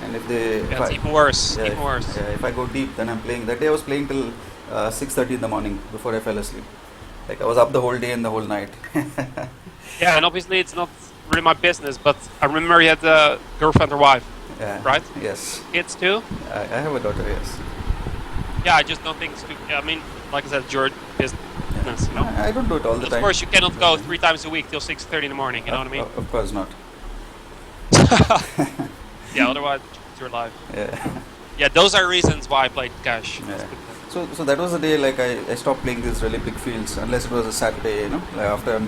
[SPEAKER 2] And if they,
[SPEAKER 1] Yeah, it's even worse,
[SPEAKER 2] yeah,
[SPEAKER 1] even worse.
[SPEAKER 2] Yeah, if I go deep, then I'm playing. That day I was playing till 6:30 in the morning before I fell asleep. Like I was up the whole day and the whole night.
[SPEAKER 1] Yeah, and obviously it's not really my business, but I remember you had a girlfriend or wife,
[SPEAKER 2] Yeah.
[SPEAKER 1] right?
[SPEAKER 2] Yes.
[SPEAKER 1] Kids too?
[SPEAKER 2] I have a daughter. Yes.
[SPEAKER 1] Yeah, I just don't think it's too, I mean, like I said, it's your business,
[SPEAKER 2] I don't do it all the
[SPEAKER 1] Of
[SPEAKER 2] time.
[SPEAKER 1] course, you cannot go 3 times a week till 6:30 in the morning, you know what I mean?
[SPEAKER 2] Of course not.
[SPEAKER 1] Yeah, otherwise it's your life.
[SPEAKER 2] Yeah.
[SPEAKER 1] Yeah, those are reasons why I played cash.
[SPEAKER 2] Yeah. So that was the day like I stopped playing these really big fields unless it was a Saturday, like after I'm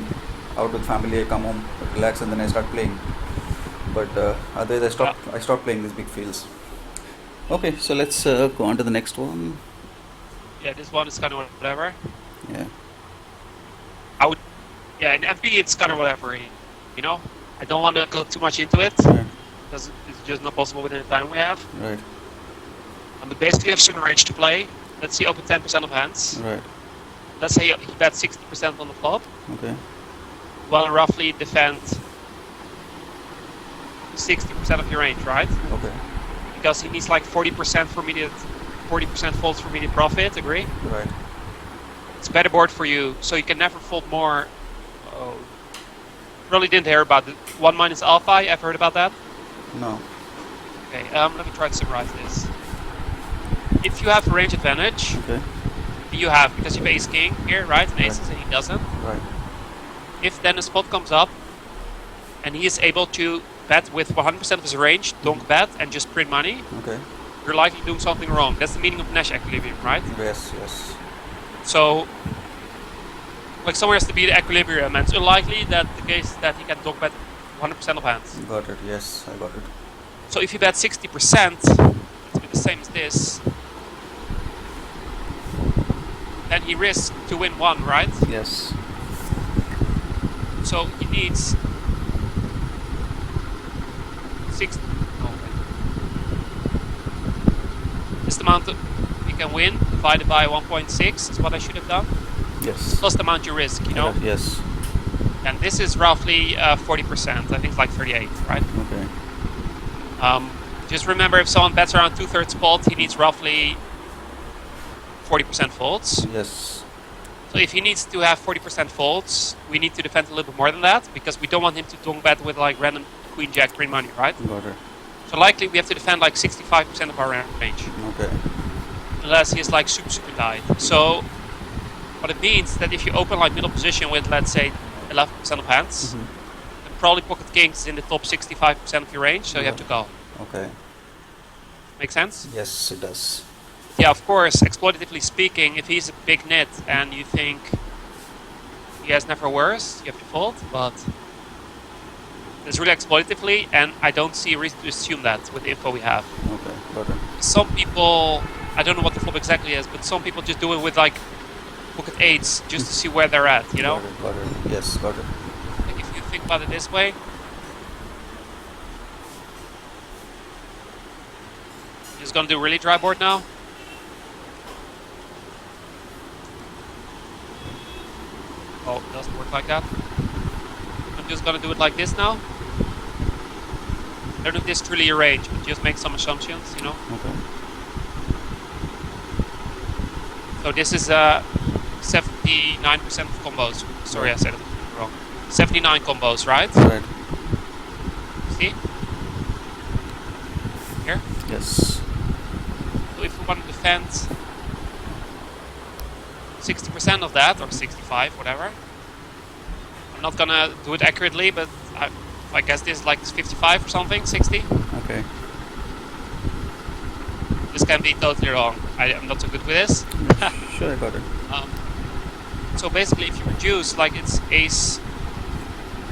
[SPEAKER 2] out with family, I come home, relax, and then I start playing. But otherwise I stopped playing these big fields. Okay, so let's go on to the next one.
[SPEAKER 1] Yeah, this one is kind of whatever.
[SPEAKER 2] Yeah.
[SPEAKER 1] Yeah, in FB it's kind of whatever, I don't want to go too much into it
[SPEAKER 2] Yeah.
[SPEAKER 1] because it's just not possible within the time we have.
[SPEAKER 2] Right.
[SPEAKER 1] But basically you have certain range to play. Let's say open 10% of hands.
[SPEAKER 2] Right.
[SPEAKER 1] Let's say he bet 60% on the flop.
[SPEAKER 2] Okay.
[SPEAKER 1] Well, roughly defend 60% of your range, right?
[SPEAKER 2] Okay.
[SPEAKER 1] Because he needs like 40% for immediate, 40% folds for immediate profit. Agree?
[SPEAKER 2] Right.
[SPEAKER 1] It's a better board for you, so you can never fold more. Oh, really didn't hear about it. 1 minus alpha. You ever heard about that?
[SPEAKER 2] No.
[SPEAKER 1] Okay. Let me try to summarize this. If you have a range advantage,
[SPEAKER 2] Okay.
[SPEAKER 1] you have because you have ace king here, right? And aces, and he doesn't.
[SPEAKER 2] Right.
[SPEAKER 1] If then a spot comes up, and he is able to bet with 100% of his range, donk bet, and just print money,
[SPEAKER 2] Okay.
[SPEAKER 1] you're likely doing something wrong. That's the meaning of Nash equilibrium, right?
[SPEAKER 2] Yes. Yes.
[SPEAKER 1] So, like somewhere has to be the equilibrium, and it's unlikely that the case that he can donk bet 100% of hands.
[SPEAKER 2] Got it. Yes, I got it.
[SPEAKER 1] So if you bet 60%, it's the same as this, then he risks to win 1, right?
[SPEAKER 2] Yes.
[SPEAKER 1] So he needs 60. Oh, wait. This amount he can win divided by 1.6 is what I should have done.
[SPEAKER 2] Yes.
[SPEAKER 1] Plus the amount you risk,
[SPEAKER 2] Yes.
[SPEAKER 1] And this is roughly 40%. I think it's like 38, right?
[SPEAKER 2] Okay.
[SPEAKER 1] Just remember, if someone bets around 2/3 pot, he needs roughly 40% folds.
[SPEAKER 2] Yes.
[SPEAKER 1] So if he needs to have 40% folds, we need to defend a little bit more than that because we don't want him to donk bet with like random queen jack green money, right?
[SPEAKER 2] Got it.
[SPEAKER 1] So likely we have to defend like 65% of our range,
[SPEAKER 2] Okay.
[SPEAKER 1] unless he's like super tight. So what it means that if you open like middle position with, let's say, 11% of hands,
[SPEAKER 2] Mhm.
[SPEAKER 1] then probably pocket kings is in the top 65% of your range, so you have to call.
[SPEAKER 2] Okay.
[SPEAKER 1] Make sense?
[SPEAKER 2] Yes, it does.
[SPEAKER 1] Yeah, of course, exploitatively speaking, if he's a big net and you think he has never worse, you have to fold, but it's really exploitatively, and I don't see a reason to assume that with the info we have.
[SPEAKER 2] Okay, got it.
[SPEAKER 1] Some people, I don't know what the flop exactly is, but some people just do it with like pocket eights just to see where they're at, you know?
[SPEAKER 2] Got it. Yes, got it.
[SPEAKER 1] Like if you think about it this way, just gonna do really dry board now. Oh, it doesn't work like that. I'm just gonna do it like this now. I don't know if this is truly your range, but just make some assumptions, you know?
[SPEAKER 2] Okay.
[SPEAKER 1] So this is 79% of combos. Sorry, I said it wrong. 79 combos, right?
[SPEAKER 2] Right.
[SPEAKER 1] See? Here.
[SPEAKER 2] Yes.
[SPEAKER 1] So if we want to defend 60% of that, or 65, whatever. I'm not gonna do it accurately, but I guess this is like 55 or something, 60.
[SPEAKER 2] Okay.
[SPEAKER 1] This can be totally wrong. I'm not so good with this.
[SPEAKER 2] Sure, I got it.
[SPEAKER 1] So basically, if you reduce, like it's ace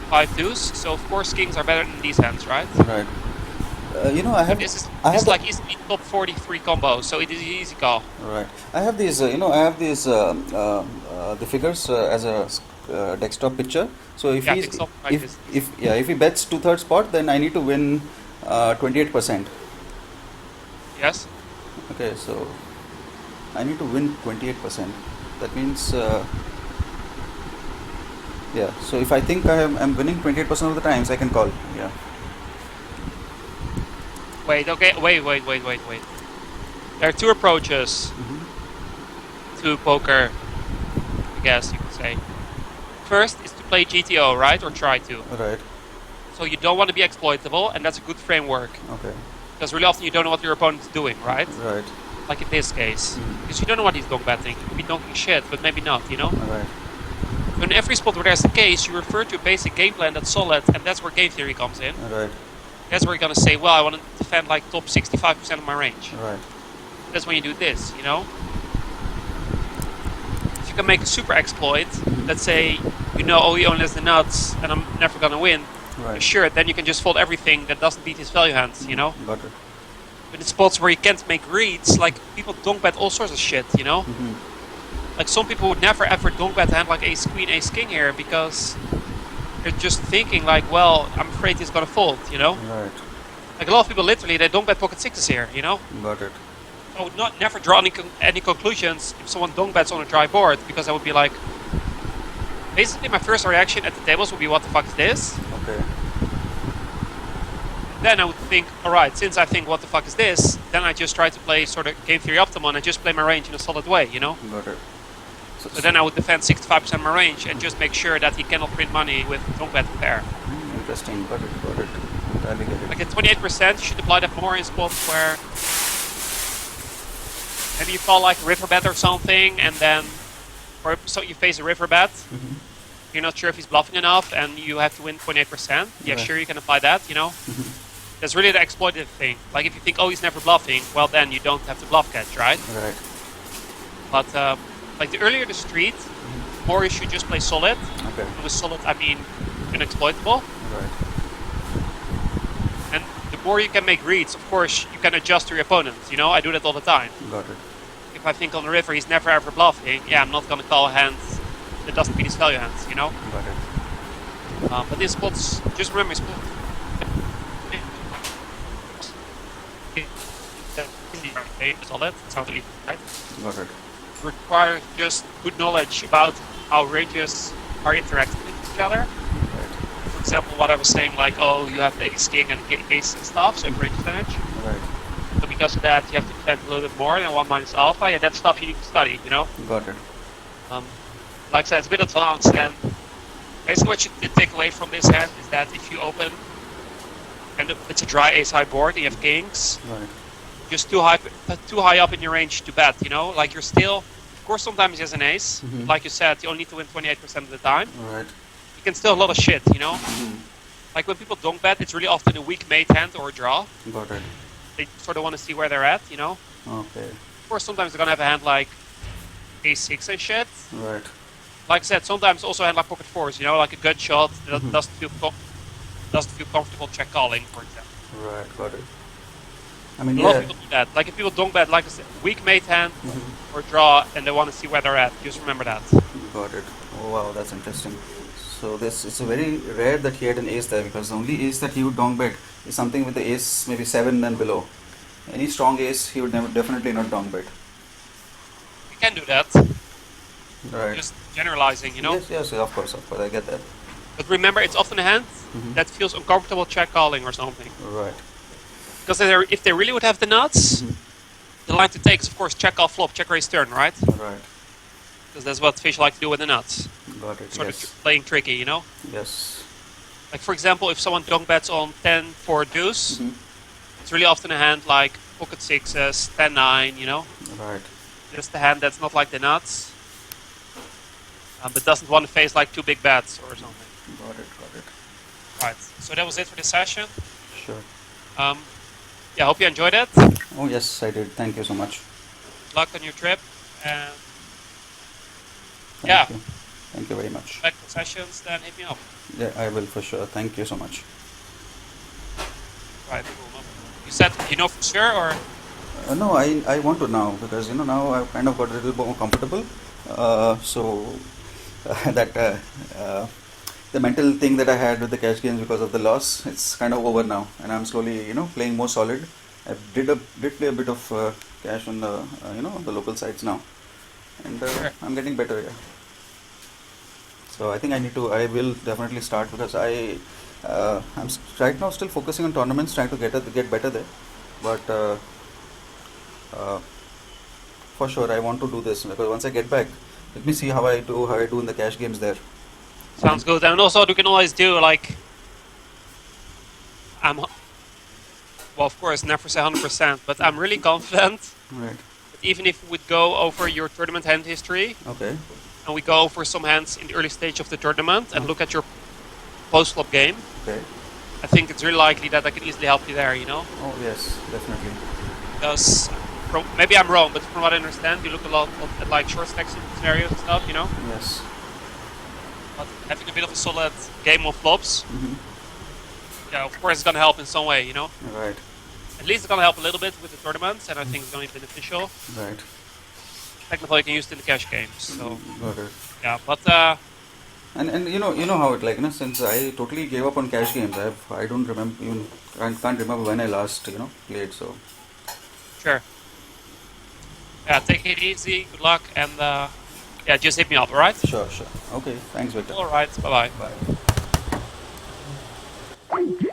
[SPEAKER 1] 5 deuce, so of course kings are better than these hands, right?
[SPEAKER 2] Right. I have.
[SPEAKER 1] This is
[SPEAKER 2] I have
[SPEAKER 1] like easily top 43 combo, so it is an easy call.
[SPEAKER 2] Right. I have these. I have these. The figures as a desktop picture. So if
[SPEAKER 1] Yeah,
[SPEAKER 2] he's
[SPEAKER 1] fix up like this.
[SPEAKER 2] if he bets 2/3 pot, then I need to win 28%.
[SPEAKER 1] Yes.
[SPEAKER 2] Okay, so I need to win 28%. That means yeah. So if I think I'm winning 28% of the times, I can call. Yeah.
[SPEAKER 1] Wait. Okay. Wait. There are two approaches to poker. I guess you could say. First is to play GTO, right, or try to.
[SPEAKER 2] Right.
[SPEAKER 1] So you don't want to be exploitable, and that's a good framework.
[SPEAKER 2] Okay.
[SPEAKER 1] Because really often you don't know what your opponent is doing, right?
[SPEAKER 2] Right.
[SPEAKER 1] Like in this case. Because you don't know what he's donk betting. He could be donking shit, but maybe not, you know?
[SPEAKER 2] Right.
[SPEAKER 1] So in every spot where there's a case, you refer to a basic game plan that's solid, and that's where game theory comes in.
[SPEAKER 2] Right.
[SPEAKER 1] That's where you're gonna say, well, I want to defend like top 65% of my range.
[SPEAKER 2] Right.
[SPEAKER 1] That's when you do this, you know? If you can make a super exploit, let's say, you know, oh, he only has the nuts, and I'm never gonna win.
[SPEAKER 2] Right.
[SPEAKER 1] Sure, then you can just fold everything that doesn't beat his value hands, you know?
[SPEAKER 2] Got it.
[SPEAKER 1] But in spots where you can't make reads, like people donk bet all sorts of shit, you know? Like some people would never ever donk bet a hand like ace queen, ace king here because they're just thinking like, well, I'm afraid he's gonna fold, you know?
[SPEAKER 2] Right.
[SPEAKER 1] Like a lot of people literally they donk bet pocket sixes here, you know?
[SPEAKER 2] Got it.
[SPEAKER 1] I would not never draw any conclusions if someone donk bets on a dry board because I would be like, basically my first reaction at the tables would be, what the fuck is this?
[SPEAKER 2] Okay.
[SPEAKER 1] Then I would think, alright, since I think what the fuck is this, then I just try to play sort of game theory optimal and just play my range in a solid way, you know?
[SPEAKER 2] Got it.
[SPEAKER 1] So then I would defend 65% of my range and just make sure that he cannot print money with donk bet pair.
[SPEAKER 2] Interesting. Got it. Got it. Entirely get it.
[SPEAKER 1] Like at 28%, you should apply that more in spots where maybe you call like river bet or something, and then, or so you face a river bet. You're not sure if he's bluffing enough, and you have to win 28%. Yeah,
[SPEAKER 2] Right.
[SPEAKER 1] sure, you can apply that, you know? That's really the exploitative thing. Like if you think, oh, he's never bluffing, well then you don't have to bluff catch, right?
[SPEAKER 2] Right.
[SPEAKER 1] But like the earlier the street, the more you should just play solid.
[SPEAKER 2] Okay.
[SPEAKER 1] And with solid, I mean unexploitable.
[SPEAKER 2] Right.
[SPEAKER 1] And the more you can make reads, of course, you can adjust to your opponent. You know, I do that all the time.
[SPEAKER 2] Got it.
[SPEAKER 1] If I think on the river he's never ever bluffing, yeah, I'm not gonna call a hand that doesn't beat his value hands, you know?
[SPEAKER 2] Got it.
[SPEAKER 1] But these spots, just remember, spots. Solid, sounds easy, right?
[SPEAKER 2] Got it.
[SPEAKER 1] Requires just good knowledge about how ranges are interacting with each other.
[SPEAKER 2] Right.
[SPEAKER 1] For example, what I was saying, like, oh, you have the ace king and ace and stuff, so range percentage.
[SPEAKER 2] Right.
[SPEAKER 1] So because of that, you have to defend a little bit more than 1 minus alpha, yeah, that's stuff you need to study, you know?
[SPEAKER 2] Got it.
[SPEAKER 1] Like I said, it's a bit advanced, and basically what you can take away from this hand is that if you open, and it's a dry ace high board, and you have kings,
[SPEAKER 2] Right.
[SPEAKER 1] just too high up in your range to bet, you know? Like you're still, of course sometimes he has an ace, like you said, you only need to win 28% of the time.
[SPEAKER 2] Right.
[SPEAKER 1] You can still have a lot of shit, you know? Like when people donk bet, it's really often a weak mate hand or a draw.
[SPEAKER 2] Got it.
[SPEAKER 1] They sort of want to see where they're at, you know?
[SPEAKER 2] Okay.
[SPEAKER 1] Of course sometimes they're gonna have a hand like ace 6 and shit,
[SPEAKER 2] Right.
[SPEAKER 1] like I said, sometimes also hand like pocket fours. You know, like a good shot that
[SPEAKER 2] Mm-hmm.
[SPEAKER 1] doesn't feel comfortable check calling, for example.
[SPEAKER 2] Right, got it. I mean,
[SPEAKER 1] A lot of
[SPEAKER 2] yeah.
[SPEAKER 1] people do that. Like if people don't bet, like I said, weak mate hand
[SPEAKER 2] Mm-hmm.
[SPEAKER 1] or draw, and they want to see where they're at. Just remember that.
[SPEAKER 2] Got it. Oh wow, that's interesting. So this it's a very rare that he had an ace there because the only ace that he would dong bet is something with the ace maybe 7 and below. Any strong ace he would never, definitely not dong bet.
[SPEAKER 1] You can do that.
[SPEAKER 2] Right.
[SPEAKER 1] Just generalizing, you know.
[SPEAKER 2] Yes, yes, of course, I get that.
[SPEAKER 1] But remember, it's often a hand that
[SPEAKER 2] Mm-hmm.
[SPEAKER 1] feels uncomfortable check calling or something.
[SPEAKER 2] Right.
[SPEAKER 1] Because if they really would have the nuts,
[SPEAKER 2] Mm-hmm.
[SPEAKER 1] the line to take is of course check call flop, check raise turn, right?
[SPEAKER 2] Right.
[SPEAKER 1] Because that's what fish like to do with the nuts.
[SPEAKER 2] Got it.
[SPEAKER 1] Sort of
[SPEAKER 2] Yes.
[SPEAKER 1] playing tricky, you know.
[SPEAKER 2] Yes.
[SPEAKER 1] Like for example, if someone donk bets on 10 for deuce,
[SPEAKER 2] Mm-hmm.
[SPEAKER 1] it's really often a hand like pocket sixes, 10-9, you know.
[SPEAKER 2] Right.
[SPEAKER 1] Just a hand that's not like the nuts, but doesn't want to face like two big bets or something.
[SPEAKER 2] Got it. Got it.
[SPEAKER 1] Right. So that was it for this session.
[SPEAKER 2] Sure.
[SPEAKER 1] Um, yeah, hope you enjoyed it.
[SPEAKER 2] Oh yes, I did. Thank you so much.
[SPEAKER 1] Good luck on your trip, and
[SPEAKER 2] Thank
[SPEAKER 1] yeah,
[SPEAKER 2] you. Thank you very much.
[SPEAKER 1] back for sessions, then hit me up.
[SPEAKER 2] Yeah, I will for sure. Thank you so much.
[SPEAKER 1] Right. Cool. You said you know for sure, or
[SPEAKER 2] No, I want to now because now I've kind of got a little more comfortable. So that the mental thing that I had with the cash games because of the loss, it's kind of over now, and I'm slowly playing more solid. I did play a bit of cash on the on the local sites now, and
[SPEAKER 1] sure.
[SPEAKER 2] I'm getting better. Yeah. So I think I will definitely start because right now still focusing on tournaments, trying to get better there, but. Uh, for sure I want to do this because once I get back, let me see how I do in the cash games there. I
[SPEAKER 1] Sounds
[SPEAKER 2] mean,
[SPEAKER 1] good. And also, you can always do like I'm. Well, of course, never say 100%, but I'm really confident
[SPEAKER 2] right.
[SPEAKER 1] that even if we would go over your tournament hand history
[SPEAKER 2] Okay.
[SPEAKER 1] and we go over some hands in the early stage of the tournament and
[SPEAKER 2] Uh,
[SPEAKER 1] look at your post-flop game,
[SPEAKER 2] okay.
[SPEAKER 1] I think it's really likely that I can easily help you there, you know?
[SPEAKER 2] Oh yes, definitely.
[SPEAKER 1] Because maybe I'm wrong, but from what I understand, you look a lot at like short stack scenarios and stuff, you know?
[SPEAKER 2] Yes.
[SPEAKER 1] But having a bit of a solid game of flops,
[SPEAKER 2] Hmm.
[SPEAKER 1] yeah, of course, it's going to help in some way, you know?
[SPEAKER 2] Right.
[SPEAKER 1] At least it's going to help a little bit with the tournaments, and I think it's going to be beneficial.
[SPEAKER 2] Right.
[SPEAKER 1] Technically, you can use it in the cash games, so
[SPEAKER 2] Got it.
[SPEAKER 1] yeah. But
[SPEAKER 2] And you know how it like since I totally gave up on cash games, I don't remember even I can't remember when I last played. So
[SPEAKER 1] sure, yeah. Take it easy. Good luck, and yeah, just hit me up. All right.
[SPEAKER 2] sure. Okay. Thanks, Victor.
[SPEAKER 1] All right. Bye bye.
[SPEAKER 2] Bye.